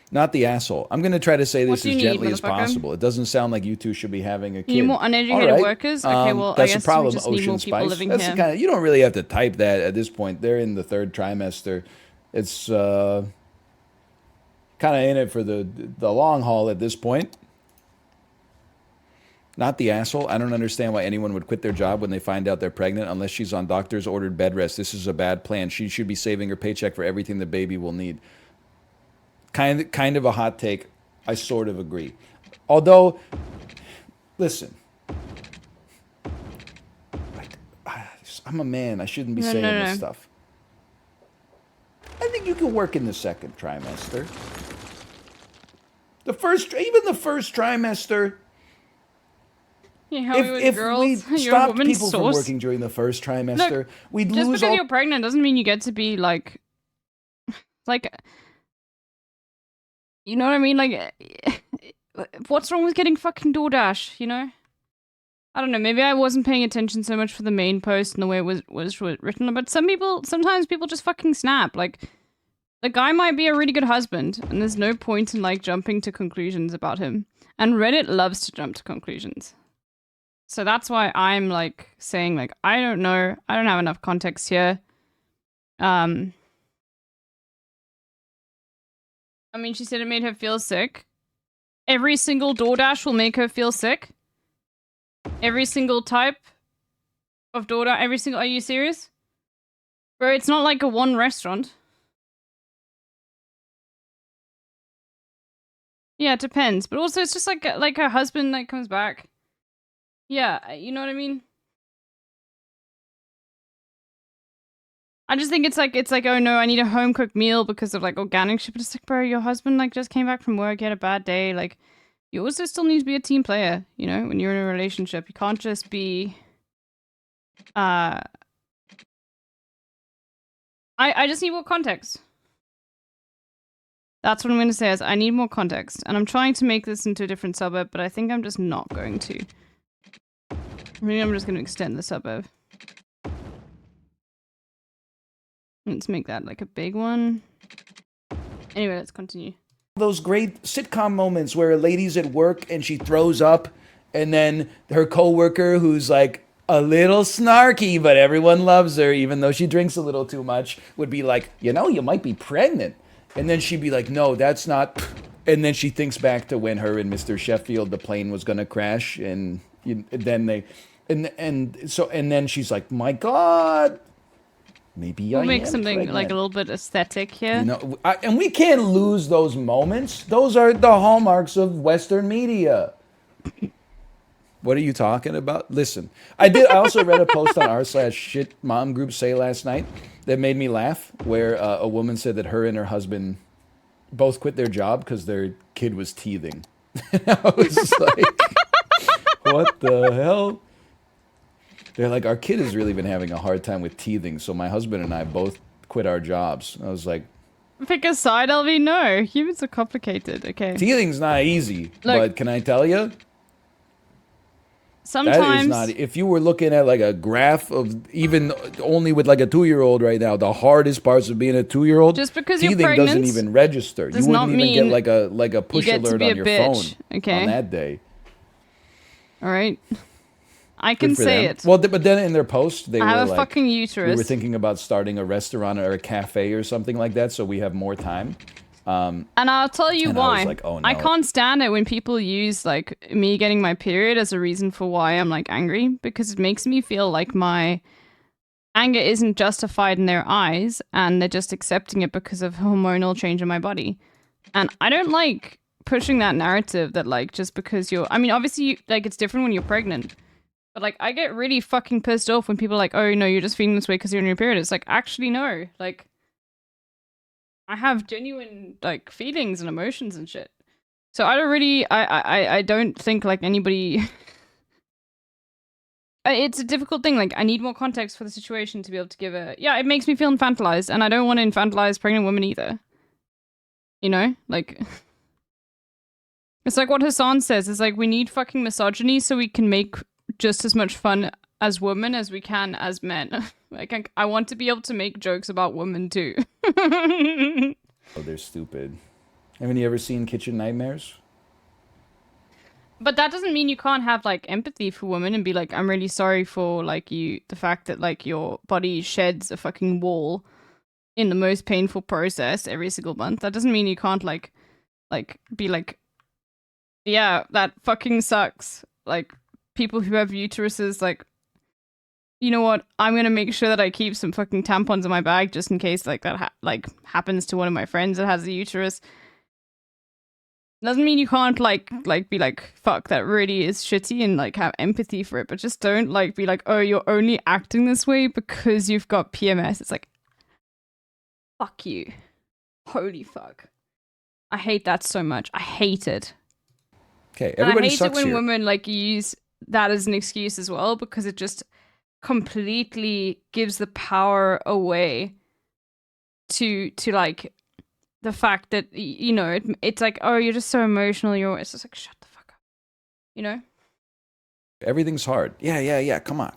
Not the asshole. I'm going to try to say this as gently as possible. It doesn't sound like you two should be having a kid. You need more uneducated workers? Okay, well, that's I guess the problem, we just need more people living that's here. The kind of, you don't really have to type that at this point. They're in the 3rd trimester. It's kind of in it for the long haul at this point. Not the asshole. I don't understand why anyone would quit their job when they find out they're pregnant unless she's on doctor's ordered bed rest. This is a bad plan. She should be saving her paycheck for everything the baby will need. Kind of a hot take. I sort of agree. Although, listen. I'm a man. I shouldn't be saying this stuff. I think you can work in the 2nd trimester. Even the first trimester. Yeah, if we stopped people from working during the 1st trimester, we'd lose all... Just because you're pregnant doesn't mean you get to be like... You know what I mean? Like, what's wrong with getting fucking DoorDash, you know? I don't know, maybe I wasn't paying attention so much for the main post and the way it was written, but sometimes people just fucking snap. Like, the guy might be a really good husband, and there's no point in, like, jumping to conclusions about him. And Reddit loves to jump to conclusions. So that's why I'm, like, saying, like, I don't know, I don't have enough context here. I mean, she said it made her feel sick. Every single DoorDash will make her feel sick. Every single type of DoorDash. Every single. Are you serious? Bro, it's not like a one restaurant. Yeah, it depends. But also, it's just like her husband like comes back. Yeah, you know what I mean? I just think it's like, oh no, I need a home cooked meal because of like organic shit. But it's like, bro, your husband like just came back from work, he had a bad day. Like, you also still need to be a team player, you know, when you're in a relationship. You can't just be I just need more context. That's what I'm gonna say is I need more context. And I'm trying to make this into a different suburb, but I think I'm just not going to. Maybe I'm just gonna extend the suburb. Let's make that like a big one. Anyway, let's continue. Those great sitcom moments where a lady's at work and she throws up, and then her coworker, who's like a little snarky, but everyone loves her, even though she drinks a little too much, would be like, you know, you might be pregnant. And then she'd be like, no, that's not. And then she thinks back to when her and Mr. Sheffield, the plane was going to crash. And then they, and then she's like, my God. Maybe we'll I make am something pregnant. like a little bit aesthetic here. You know, and we can't lose those moments. Those are the hallmarks of Western media. What are you talking about? Listen, I also read a post on r/shit mom group say last night that made me laugh, where a woman said that her and her husband both quit their job because their kid was teething. And I was like, what the hell? They're like, our kid has really been having a hard time with teething, so my husband and I both quit our jobs. I was like, pick a side, LV. No, humans are complicated. Okay. Teething's not easy, Look, but can I tell you? Sometimes that is not. If you were looking at like a graph of even only with like a 2-year-old right now, the hardest parts of being a 2-year-old, just because teething you're pregnant doesn't even register. You wouldn't even get like a push alert on your phone okay. on that day. All right. I can say it. Well, but then in their post, they were have a like, fucking uterus. we were thinking about starting a restaurant or a cafe or something like that, so we have more time. And I'll tell you why. I was like, oh no. I can't stand it when people use like me getting my period as a reason for why I'm like angry, because it makes me feel like my anger isn't justified in their eyes and they're just accepting it because of hormonal change in my body. And I don't like pushing that narrative that like just because you're, I mean, obviously like it's different when you're pregnant. But, like, I get really fucking pissed off when people are like, oh, no, you're just feeling this way because you're in your period. It's like, actually, no. Like, I have genuine, like, feelings and emotions and shit. So I don't really, I don't think, like, anybody... It's a difficult thing. Like, I need more context for the situation to be able to give a... Yeah, it makes me feel infantilized, and I don't want to infantilize pregnant women either. You know? Like... It's like what Hassan says. It's like, we need fucking misogyny so we can make... just as much fun as women as we can as men. Like, I want to be able to make jokes about women too. Oh, they're stupid. Haven't you ever seen Kitchen Nightmares? But that doesn't mean you can't have like empathy for women and be like, I'm really sorry for like the fact that like your body sheds a fucking wall in the most painful process every single month. That doesn't mean you can't like be like, yeah, that fucking sucks. Like, people who have uteruses, like, you know what? I'm gonna make sure that I keep some fucking tampons in my bag just in case, like, that happens to one of my friends that has a uterus. Doesn't mean you can't, like, be like, fuck, that really is shitty and, like, have empathy for it. But just don't, like, be like, oh, you're only acting this way because you've got PMS. It's like, fuck you. Holy fuck. I hate that so much. I hate it. Okay, everybody sucks. And I hate it when women, like, use that as an excuse as well, because it just completely gives the power away to like the fact that, you know, it's like, oh, you're just so emotional. It's just like, shut the fuck up, you know. Everything's hard. Yeah. Come on.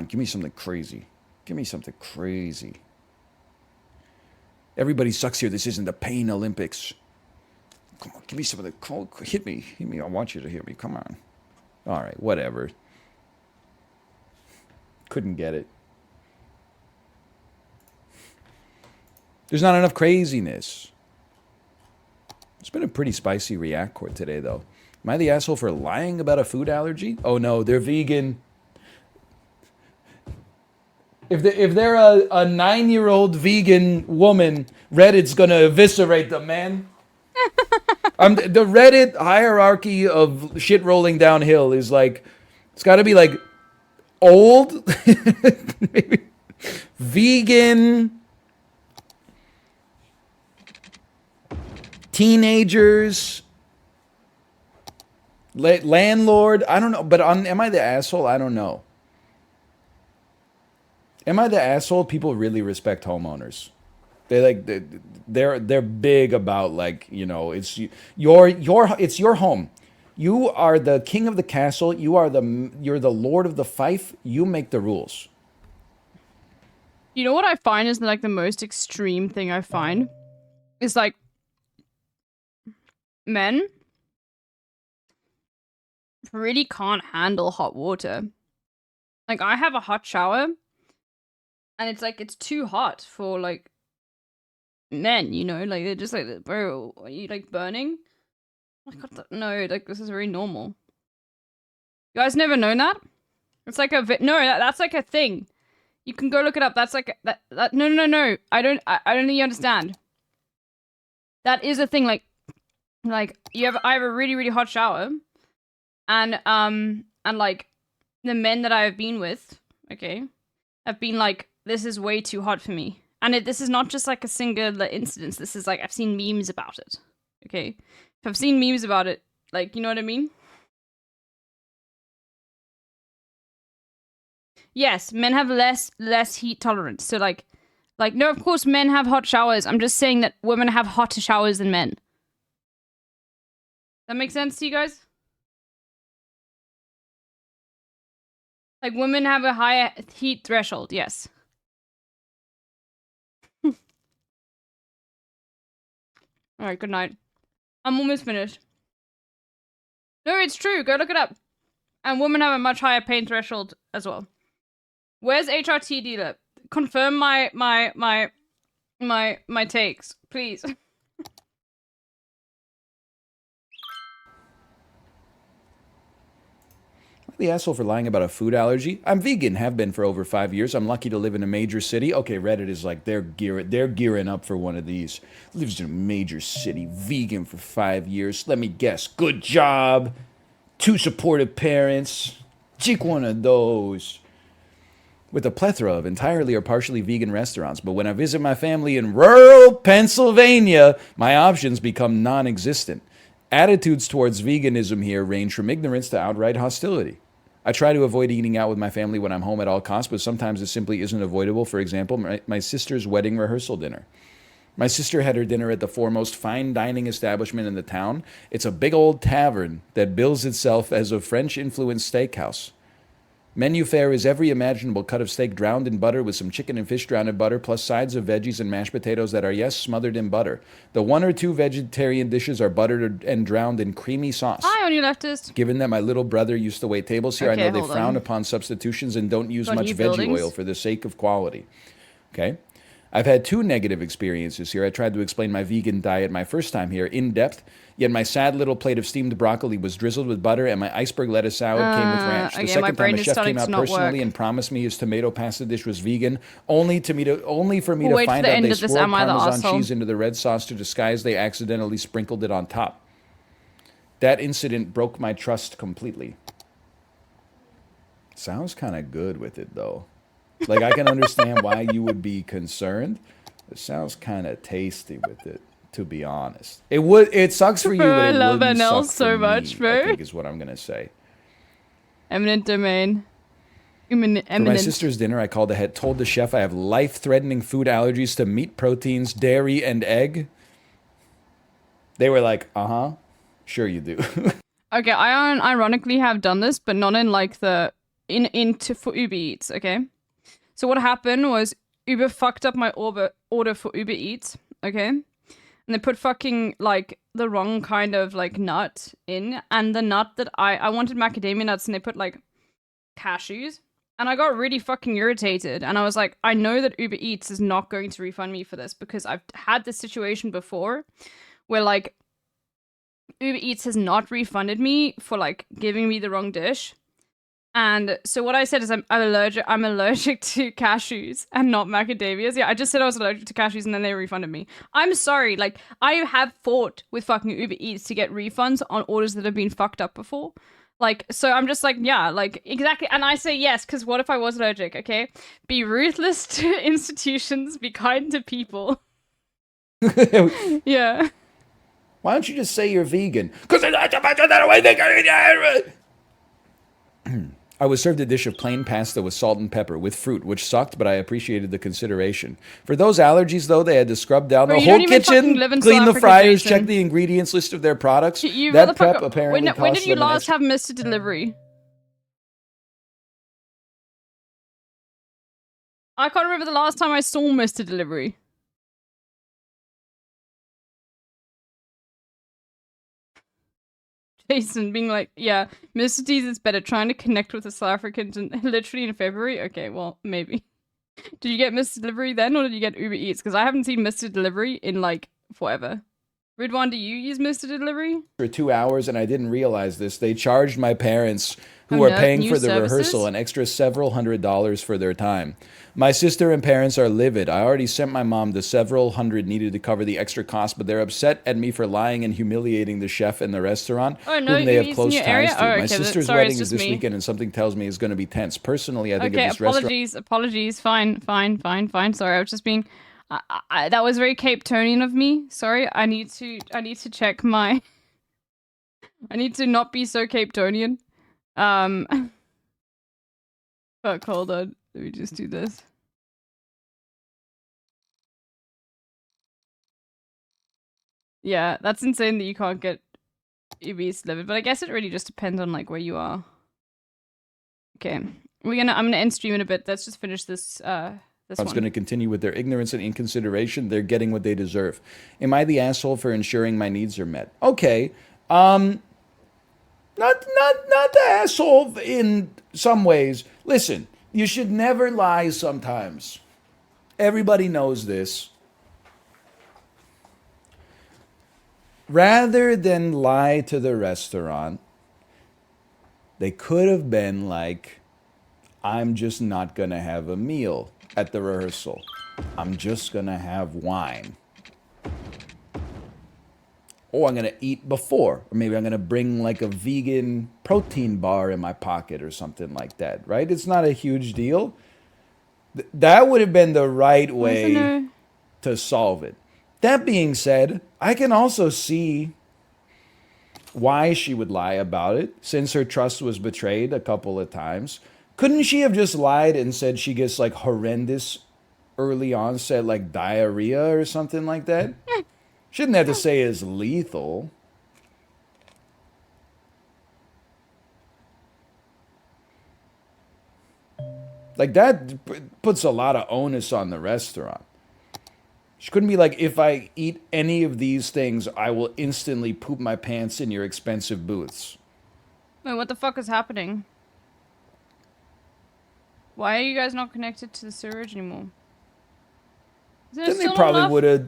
Give me something crazy. Everybody sucks here. This isn't the pain Olympics. Come on, give me some of the... Hit me. I want you to hit me. Come on. All right, whatever. Couldn't get it. There's not enough craziness. It's been a pretty spicy react court today, though. Am I the asshole for lying about a food allergy? Oh no, they're vegan. If they're a 9-year-old vegan woman, Reddit's gonna eviscerate them, man. The Reddit hierarchy of shit rolling downhill is like, it's gotta be like old, maybe vegan, teenagers, landlord. I don't know, but am I the asshole? I don't know. Am I the asshole? People really respect homeowners. They're big about, like, you know, it's your home. You are the king of the castle. You're the lord of the fief. You make the rules. You know what I find is like the most extreme thing I find is like men really can't handle hot water. Like, I have a hot shower and it's like, it's too hot for like men, you know, like they're just like, bro, are you like burning? Like, what the? No, like this is very normal. You guys never known that? It's like a that's like a thing. You can go look it up. That's like that. No. I don't think you understand. That is a thing. Like I have a really, really hot shower, and like the men that I have been with, okay, have been like, this is way too hot for me. And this is not just like a singular incident. This is like, I've seen memes about it. Okay? If I've seen memes about it, like, you know what I mean? Yes, men have less heat tolerance. So like, no, of course men have hot showers. I'm just saying that women have hotter showers than men. That makes sense to you guys? Like, women have a higher heat threshold, yes. Alright, good night. I'm almost finished. No, it's true. Go look it up. And women have a much higher pain threshold as well. Where's HRT dealer? Confirm my takes, please. The asshole for lying about a food allergy. I'm vegan, have been for over 5 years. I'm lucky to live in a major city. Okay, Reddit is like, they're gearing up for one of these. Lives in a major city, vegan for 5 years. Let me guess, good job, 2 supportive parents. Chick one of those. With a plethora of entirely or partially vegan restaurants, but when I visit my family in rural Pennsylvania, my options become non-existent. Attitudes towards veganism here range from ignorance to outright hostility. I try to avoid eating out with my family when I'm home at all costs, but sometimes it simply isn't avoidable. For example, my sister's wedding rehearsal dinner. My sister had her dinner at the foremost fine dining establishment in the town. It's a big old tavern that bills itself as a French-influenced steakhouse. Menu fare is every imaginable cut of steak drowned in butter with some chicken and fish drowned in butter, plus sides of veggies and mashed potatoes that are, yes, smothered in butter. The 1 or 2 vegetarian dishes are buttered and drowned in creamy sauce. Hi, on your leftist. Given that my little brother used to wait tables here, Okay, I know they hold frown on. upon substitutions and don't use Got much new veggie buildings? oil for the sake of quality. Okay? I've had 2 negative experiences here. I tried to explain my vegan diet my first time here in depth, yet my sad little plate of steamed broccoli was drizzled with butter and my iceberg lettuce salad came with ranch. The okay, my second time brain a is chef starting came to out not personally work. and promised me his tomato pasta dish was vegan, only for me to Wait for find the out end they of this, swirled am I the Parmesan asshole? cheese into the red sauce to disguise they accidentally sprinkled it on top. That incident broke my trust completely. Sounds kind of good with it, though. Like, I can understand why you would be concerned. It sounds kind of tasty with it, to be honest. It sucks for you, but I it love wouldn't NL suck so for much, me, bro. I think is what I'm going to say. Eminent domain. Eminent. For my sister's dinner, I told the chef I have life-threatening food allergies to meat, proteins, dairy, and egg. They were like, uh-huh, sure you do. Okay, I ironically have done this, but not in like for Uber Eats, okay? So what happened was Uber fucked up my order for Uber Eats, okay? And they put fucking like the wrong kind of like nut in, and the nut that I wanted macadamia nuts, and they put like cashews, And I got really fucking irritated. And I was like, I know that Uber Eats is not going to refund me for this because I've had this situation before where like Uber Eats has not refunded me for like giving me the wrong dish. And so what I said is I'm allergic to cashews and not macadamias. Yeah, I just said I was allergic to cashews and then they refunded me. I'm sorry, like I have fought with fucking Uber Eats to get refunds on orders that have been fucked up before. Like, so I'm just like, yeah, like exactly. And I say yes, because what if I was allergic, okay? Be ruthless to institutions, be kind to people. Yeah. Why don't you just say you're vegan? Because that way they I was served a dish of plain pasta with salt and pepper with fruit, which sucked, but I appreciated the consideration. For those allergies, though, they had to scrub down the whole kitchen, clean the fryers, check the ingredients list of their products. That prep apparently cost when did you them an last have Mr. Delivery? I can't remember the last time I saw Mr. Delivery. Jason being like, yeah, Mr. D's is better trying to connect with the South Africans literally in February. Okay, well, maybe. Did you get Mr. Delivery then, or did you get Uber Eats? Because I haven't seen Mr. Delivery in, like, forever. Ridwan, do you use Mr. Delivery? For 2 hours, and I didn't realize this. They charged my parents, who are paying for the rehearsal, an extra several $100s for their time. My sister and parents are livid. I already sent my mom the several hundred needed to cover the extra cost, but they're upset at me for lying and humiliating the chef in the restaurant, whom they have close ties to. My sister's wedding is this weekend, and something tells me it's going to be tense. Personally, I think if this restaurant... apologies. Fine. Sorry, I was just being... that was very Cape Tonian of me. Sorry, I need to check my... I need to not be so Cape Tonian. Fuck, hold on. Let me just do this. Yeah, that's insane that you can't get Uber Eats delivered, but I guess it really just depends on like where you are. Okay, I'm gonna end stream in a bit. Let's just finish this. This It's going to continue with their ignorance and inconsideration. They're getting what they deserve. Am I the asshole for ensuring my needs are met? Okay, not the asshole in some ways. Listen, you should never lie sometimes. Everybody knows this. Rather than lie to the restaurant, they could have been like, I'm just not going to have a meal at the rehearsal. I'm just going to have wine. Or I'm going to eat before. Or maybe I'm going to bring like a vegan protein bar in my pocket or something like that, right? It's not a huge deal. That would have been the right way to solve it. That being said, I can also see why she would lie about it, since her trust was betrayed a couple of times. Couldn't she have just lied and said she gets like horrendous early onset like diarrhea or something like that? Shouldn't have to say it's lethal. Like that puts a lot of onus on the restaurant. She couldn't be like, if I eat any of these things, I will instantly poop my pants in your expensive booths. Wait, what the fuck is happening? Why are you guys not connected to the sewage anymore? Then they probably would have...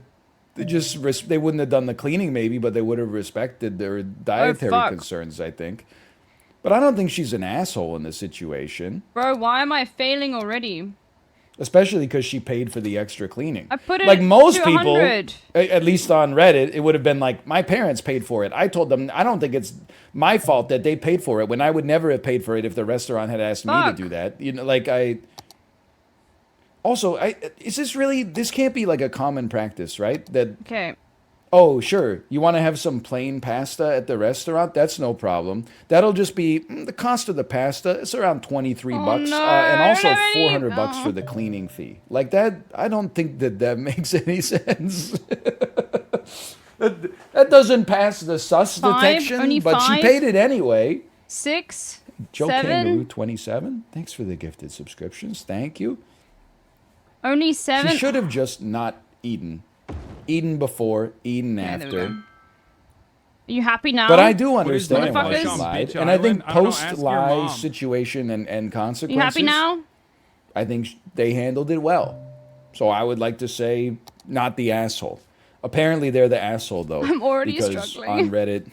They wouldn't have done the cleaning maybe, but they would have respected their dietary concerns, I think. But I don't think she's an asshole in this situation. Bro, why am I failing already? Especially because she paid for the extra cleaning. I put it like most people, 100. at least on Reddit, it would have been like, my parents paid for it. I told them, I don't think it's my fault that they paid for it, when I would never have paid for it if the restaurant had asked me to do that. You know, like Also, is this really... This can't be like a common practice, right? That... Okay. Oh, sure. You want to have some plain pasta at the restaurant? That's no problem. That'll just be the cost of the pasta. It's around 23 bucks, and also $400 for the cleaning fee. Like that, I don't think that makes any sense. that doesn't pass the sus detection, but she paid it anyway. 6, Joe 7. Kangaroo 27. Thanks for the gifted subscriptions. Thank you. Only 7. She should have just not eaten. Eaten before, eaten after. Are you happy now? But I do understand why she motherfuckers? lied. And I think post-lie situation and consequences... You happy now? I think they handled it well. So I would like to say, not the asshole. Apparently they're the asshole, though. I'm already because struggling. on Reddit...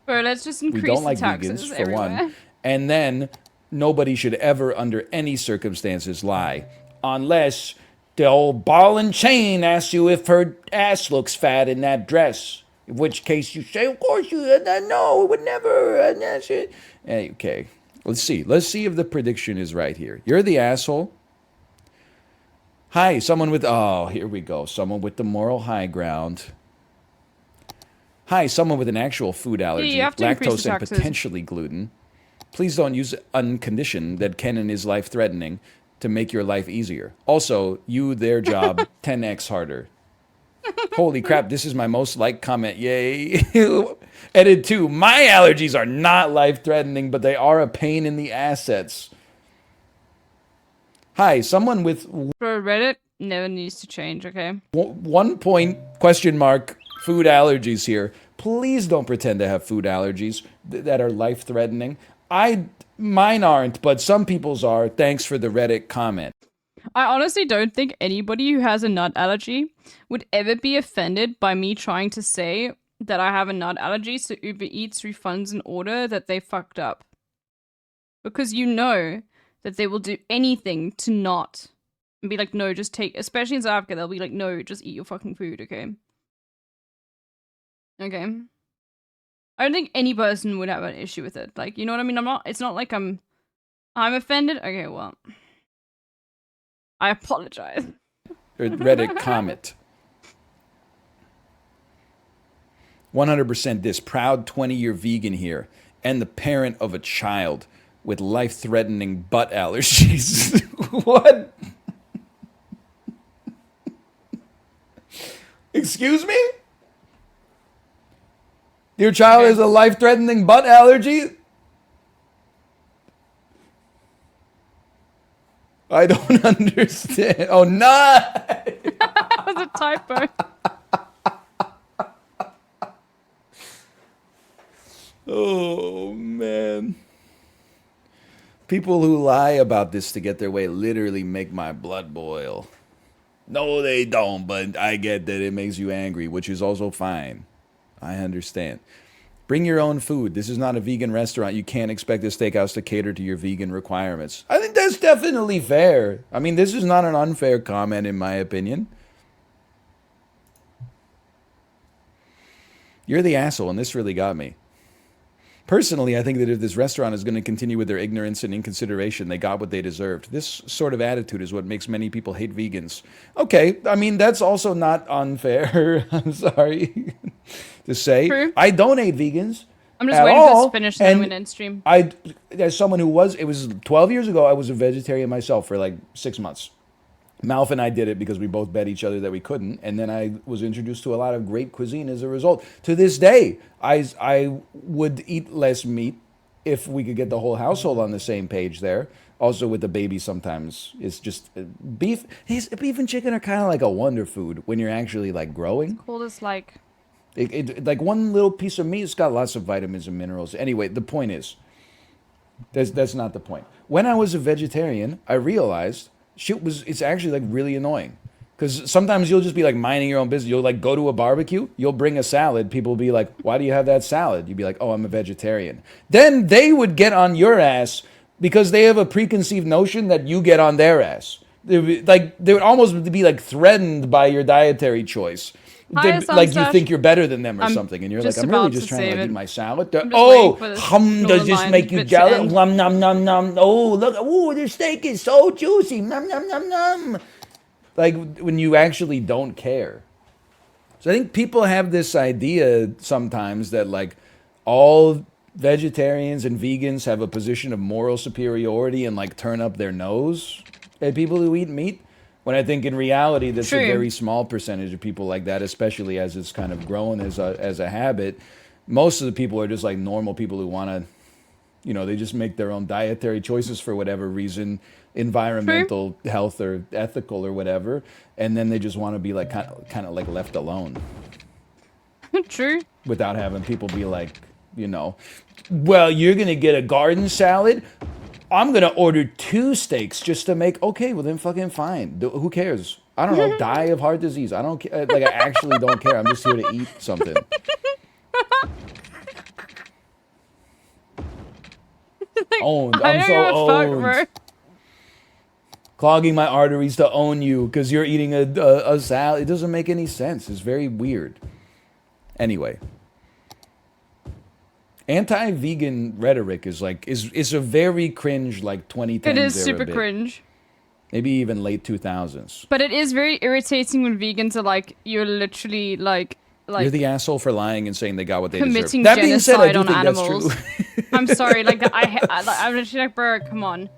Bro, let's just increase we don't like the taxes vegans, for everywhere. one. And then, nobody should ever, under any circumstances, lie. Unless the old ball and chain asks you if her ass looks fat in that dress. In which case you say, of course you, no, it would never, and that's it. Okay, let's see. Let's see if the prediction is right here. You're the asshole. Hi, someone with, oh, here we go. Someone with the moral high ground. Hi, someone with an actual food allergy, you have to increase lactose the and taxes. potentially gluten. Please don't use unconditioned that Kenan is life-threatening to make your life easier. Also, you, their job, 10x harder. Holy crap, this is my most liked comment. Yay. Edit 2. My allergies are not life-threatening, but they are a pain in the assets. Hi, someone with... Bro, Reddit never needs to change, okay? 1 point, question mark, food allergies here. Please don't pretend to have food allergies that are life-threatening. Mine aren't, but some people's are. Thanks for the Reddit comment. I honestly don't think anybody who has a nut allergy would ever be offended by me trying to say that I have a nut allergy so Uber Eats refunds an order that they fucked up. Because you know that they will do anything to not. And be like, no, just take... Especially in South Africa, they'll be like, no, just eat your fucking food, okay? Okay. I don't think any person would have an issue with it. Like, you know what I mean? It's not like I'm offended. Okay, well. I apologize. Reddit comment. 100% this. Proud 20-year vegan here. And the parent of a child with life-threatening butt allergies. What? Excuse me? Your child has a life-threatening butt allergy? I don't understand. Oh, no! That was a typo. Oh, man. People who lie about this to get their way literally make my blood boil. No, they don't, but I get that it makes you angry, which is also fine. I understand. Bring your own food. This is not a vegan restaurant. You can't expect a steakhouse to cater to your vegan requirements. I think that's definitely fair. I mean, this is not an unfair comment, in my opinion. You're the asshole, and this really got me. Personally, I think that if this restaurant is going to continue with their ignorance and inconsideration, they got what they deserved. This sort of attitude is what makes many people hate vegans. Okay, I mean, that's also not unfair. I'm sorry to say. True. I don't hate vegans. I'm just waiting for this to finish and then we end stream. As someone who was, it was 12 years ago, I was a vegetarian myself for like 6 months. Malf and I did it because we both bet each other that we couldn't, and then I was introduced to a lot of great cuisine as a result. To this day, I would eat less meat if we could get the whole household on the same page there. Also with the baby sometimes, it's just beef. Beef and chicken are kind of like a wonder food when you're actually like growing. Call this like... like one little piece of meat, it's got lots of vitamins and minerals. Anyway, the point is, that's not the point. When I was a vegetarian, I realized it's actually like really annoying. Because sometimes you'll just be like minding your own business. You'll like go to a barbecue, you'll bring a salad. People will be like, why do you have that salad? You'd be like, oh, I'm a vegetarian. Then they would get on your ass because they have a preconceived notion that you get on their ass. They would almost be like threatened by your dietary choice. Like you think you're better than them or something. And you're like, I'm really just trying to like, eat my salad. Oh, does this make you jealous? Nom, nom, nom, nom. Oh, look. Oh, the steak is so juicy. Nom, nom, nom, nom. Like when you actually don't care. So I think people have this idea sometimes that like all vegetarians and vegans have a position of moral superiority and like turn up their nose at people who eat meat. When I think in reality, that's a very small percentage of people like that, especially as it's kind of grown as a habit. Most of the people are just like normal people who want to, you know, they just make their own dietary choices for whatever reason, environmental, health, or ethical or whatever, and then they just want to be like kind of like left alone. True. Without having people be like, you know, well, you're going to get a garden salad. I'm going to order 2 steaks just to make, okay, well then fucking fine. Who cares? I don't know, die of heart disease. I don't care. Like, I actually don't care. I'm just here to eat something. Owned. I'm so owned. Clogging my arteries to own you because you're eating a salad. It doesn't make any sense. It's very weird. Anyway. Anti-vegan rhetoric is like is a very cringe like 2010s. It is super cringe. Maybe even late 2000s. But it is very irritating when vegans are like, you're literally like you're the asshole for lying and saying they got what they committing deserve. That being said, I do on think animals. that's true. I'm sorry, like I'm literally like, bro, come on.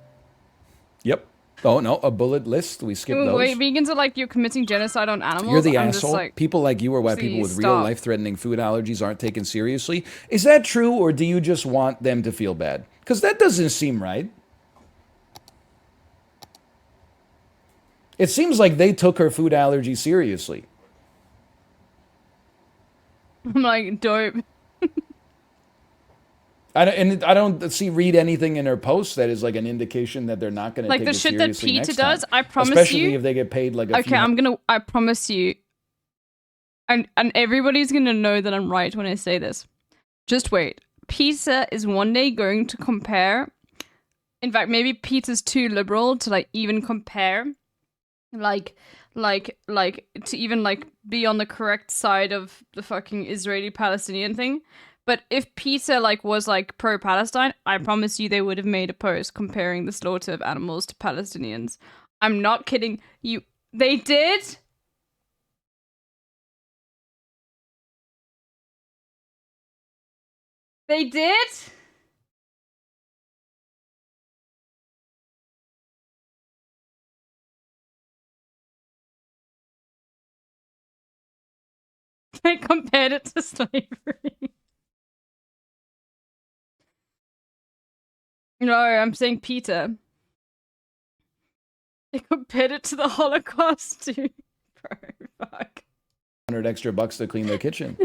Yep. Oh no, a bullet list. We skipped those. Wait, vegans are like, you're committing genocide on animals. You're the I'm asshole. Just like, people like you are why people with real stop. life-threatening food allergies aren't taken seriously. Is that true, or do you just want them to feel bad? Because that doesn't seem right. It seems like they took her food allergy seriously. I'm like, dope. I don't read anything in her posts that is like an indication that they're not going to like take the it shit that seriously PETA next does. time. I promise Especially you. if they get paid like a okay, I promise you. And everybody's gonna know that I'm right when I say this. Just wait. PETA is one day going to compare. In fact, maybe PETA's too liberal to like even compare. Like to even like be on the correct side of the fucking Israeli-Palestinian thing. But if PETA like was like pro-Palestine, I promise you they would have made a post comparing the slaughter of animals to Palestinians. I'm not kidding you. They did? They did? They compared it to slavery. No, I'm saying PETA. They compared it to the Holocaust too. Bro, fuck. $100 extra to clean their kitchen.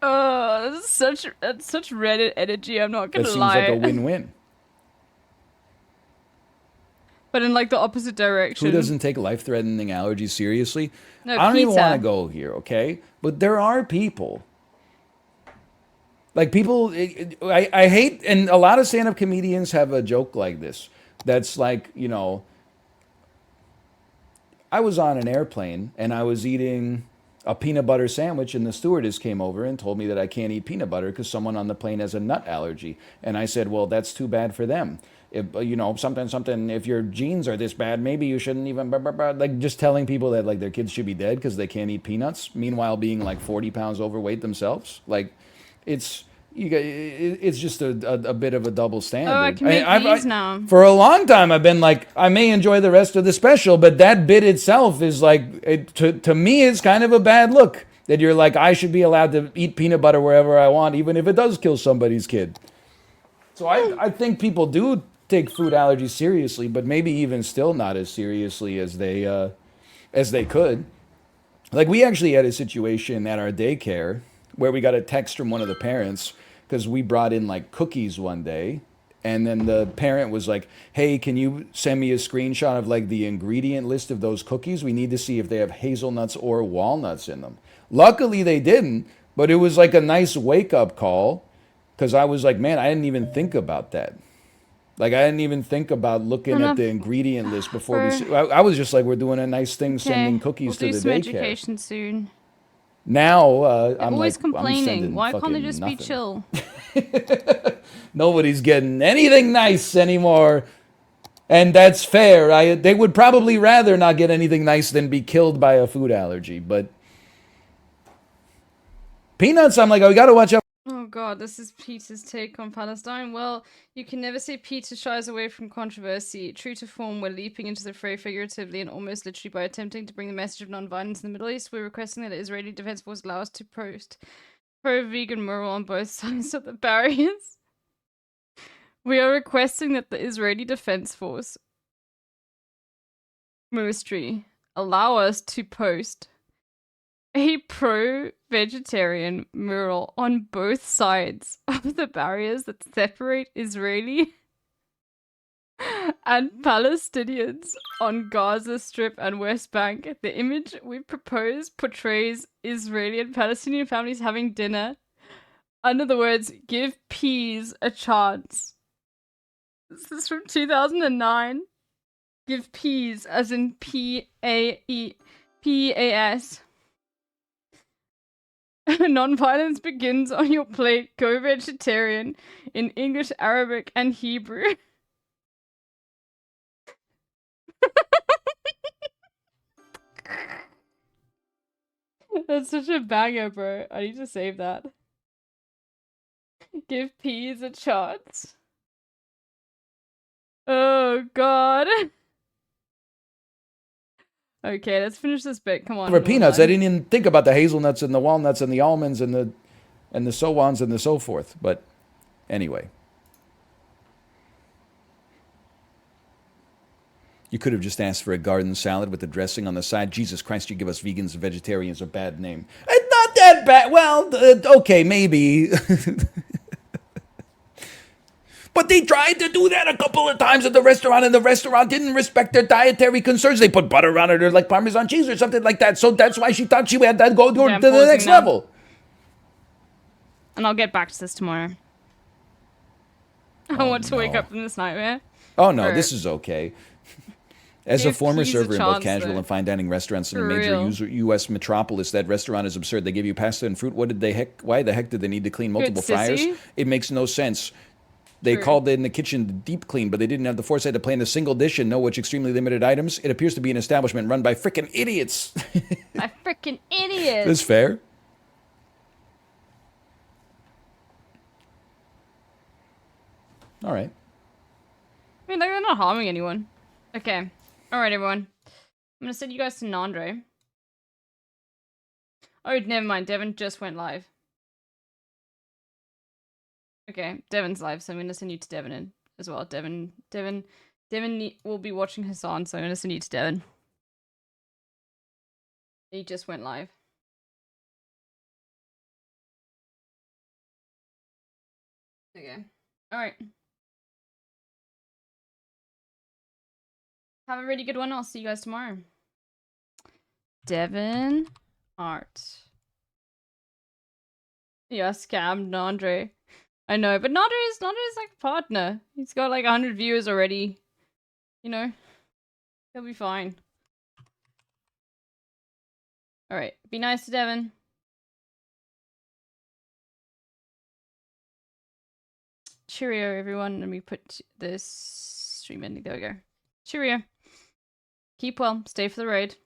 Oh, that's such Reddit energy, I'm not gonna That seems lie. like a win-win. But in like the opposite direction. Who doesn't take life-threatening allergies seriously? No, I don't even PETA. want to go here, okay? But there are people. Like people, I hate, and a lot of stand-up comedians have a joke like this. That's like, you know, I was on an airplane and I was eating a peanut butter sandwich and the stewardess came over and told me that I can't eat peanut butter because someone on the plane has a nut allergy. And I said, well, that's too bad for them. If, you know, something, if your genes are this bad, maybe you shouldn't even, like just telling people that like their kids should be dead because they can't eat peanuts, meanwhile being like 40 pounds overweight themselves. Like it's just a bit of a double standard. Oh, I can make these now. For a long time, I've been like, I may enjoy the rest of the special, but that bit itself is like, to me, it's kind of a bad look. That you're like, I should be allowed to eat peanut butter wherever I want, even if it does kill somebody's kid. So I think people do take food allergies seriously, but maybe even still not as seriously as they could. Like we actually had a situation at our daycare where we got a text from one of the parents because we brought in like cookies one day, and then the parent was like, hey, can you send me a screenshot of like the ingredient list of those cookies? We need to see if they have hazelnuts or walnuts in them. Luckily they didn't, but it was like a nice wake-up call because I was like, man, I didn't even think about that. Like, I didn't even think about looking at the ingredient list before we... I was just like, we're doing a nice thing, sending cookies to the daycare. We'll do some education soon. Now, I'm always like, complaining. Why can't they just nothing. be chill? Nobody's getting anything nice anymore. And that's fair. They would probably rather not get anything nice than be killed by a food allergy. But peanuts, I'm like, oh, we got to watch out. Oh god, this is PETA's take on Palestine. Well, you can never say PETA shies away from controversy. True to form, we're leaping into the fray figuratively and almost literally by attempting to bring the message of non-violence in the Middle East. We're requesting that the Israeli Defense Force allow us to post pro-vegan mural on both sides of the barriers. We are requesting that the Israeli Defense Force Ministry allow us to post a pro-vegetarian mural on both sides of the barriers that separate Israeli and Palestinians on Gaza Strip and West Bank. The image we propose portrays Israeli and Palestinian families having dinner under the words, "Give peas a chance." This is from 2009. Give peas, as in P-A-S. Non-violence begins on your plate. Go vegetarian in English, Arabic, and Hebrew. That's such a banger, bro. I need to save that. Give peas a chance. Oh, God. Okay, let's finish this bit. Come on. For peanuts, I didn't even think about the hazelnuts and the walnuts and the almonds and the so-ons and the so forth. But anyway. You could have just asked for a garden salad with the dressing on the side. Jesus Christ, you give us vegans and vegetarians a bad name. It's not that bad. Well, okay, maybe. But they tried to do that a couple of times at the restaurant, and the restaurant didn't respect their dietary concerns. They put butter on it or like Parmesan cheese or something like that. So that's why she thought she had to go to the next level. And I'll get back to this tomorrow. I want to wake up from this nightmare. Oh, no, this is okay. As a former server in both casual and fine dining restaurants in a major U.S. metropolis, that restaurant is absurd. They give you pasta and fruit. Why the heck did they need to clean multiple fryers? It makes no sense. They called in the kitchen deep clean, but they didn't have the foresight to plan a single dish and know which extremely limited items. It appears to be an establishment run by frickin' idiots. By frickin' idiots. That's fair. All right. I mean, they're not harming anyone. Okay. All right, everyone. I'm going to send you guys to Nandre. Oh, never mind. Devin just went live. Okay, Devin's live, so I'm going to send you to Devin in as well. Devin will be watching Hassan, so I'm going to send you to Devin. He just went live. Okay. Alright. Have a really good one. I'll see you guys tomorrow. Devin Art. Yeah, scammed Nandre. I know, but Nandre's like a partner. He's got like 100 viewers already. You know? He'll be fine. Alright, be nice to Devin. Cheerio, everyone. Let me put this stream ending. There we go. Cheerio. Keep well. Stay for the raid.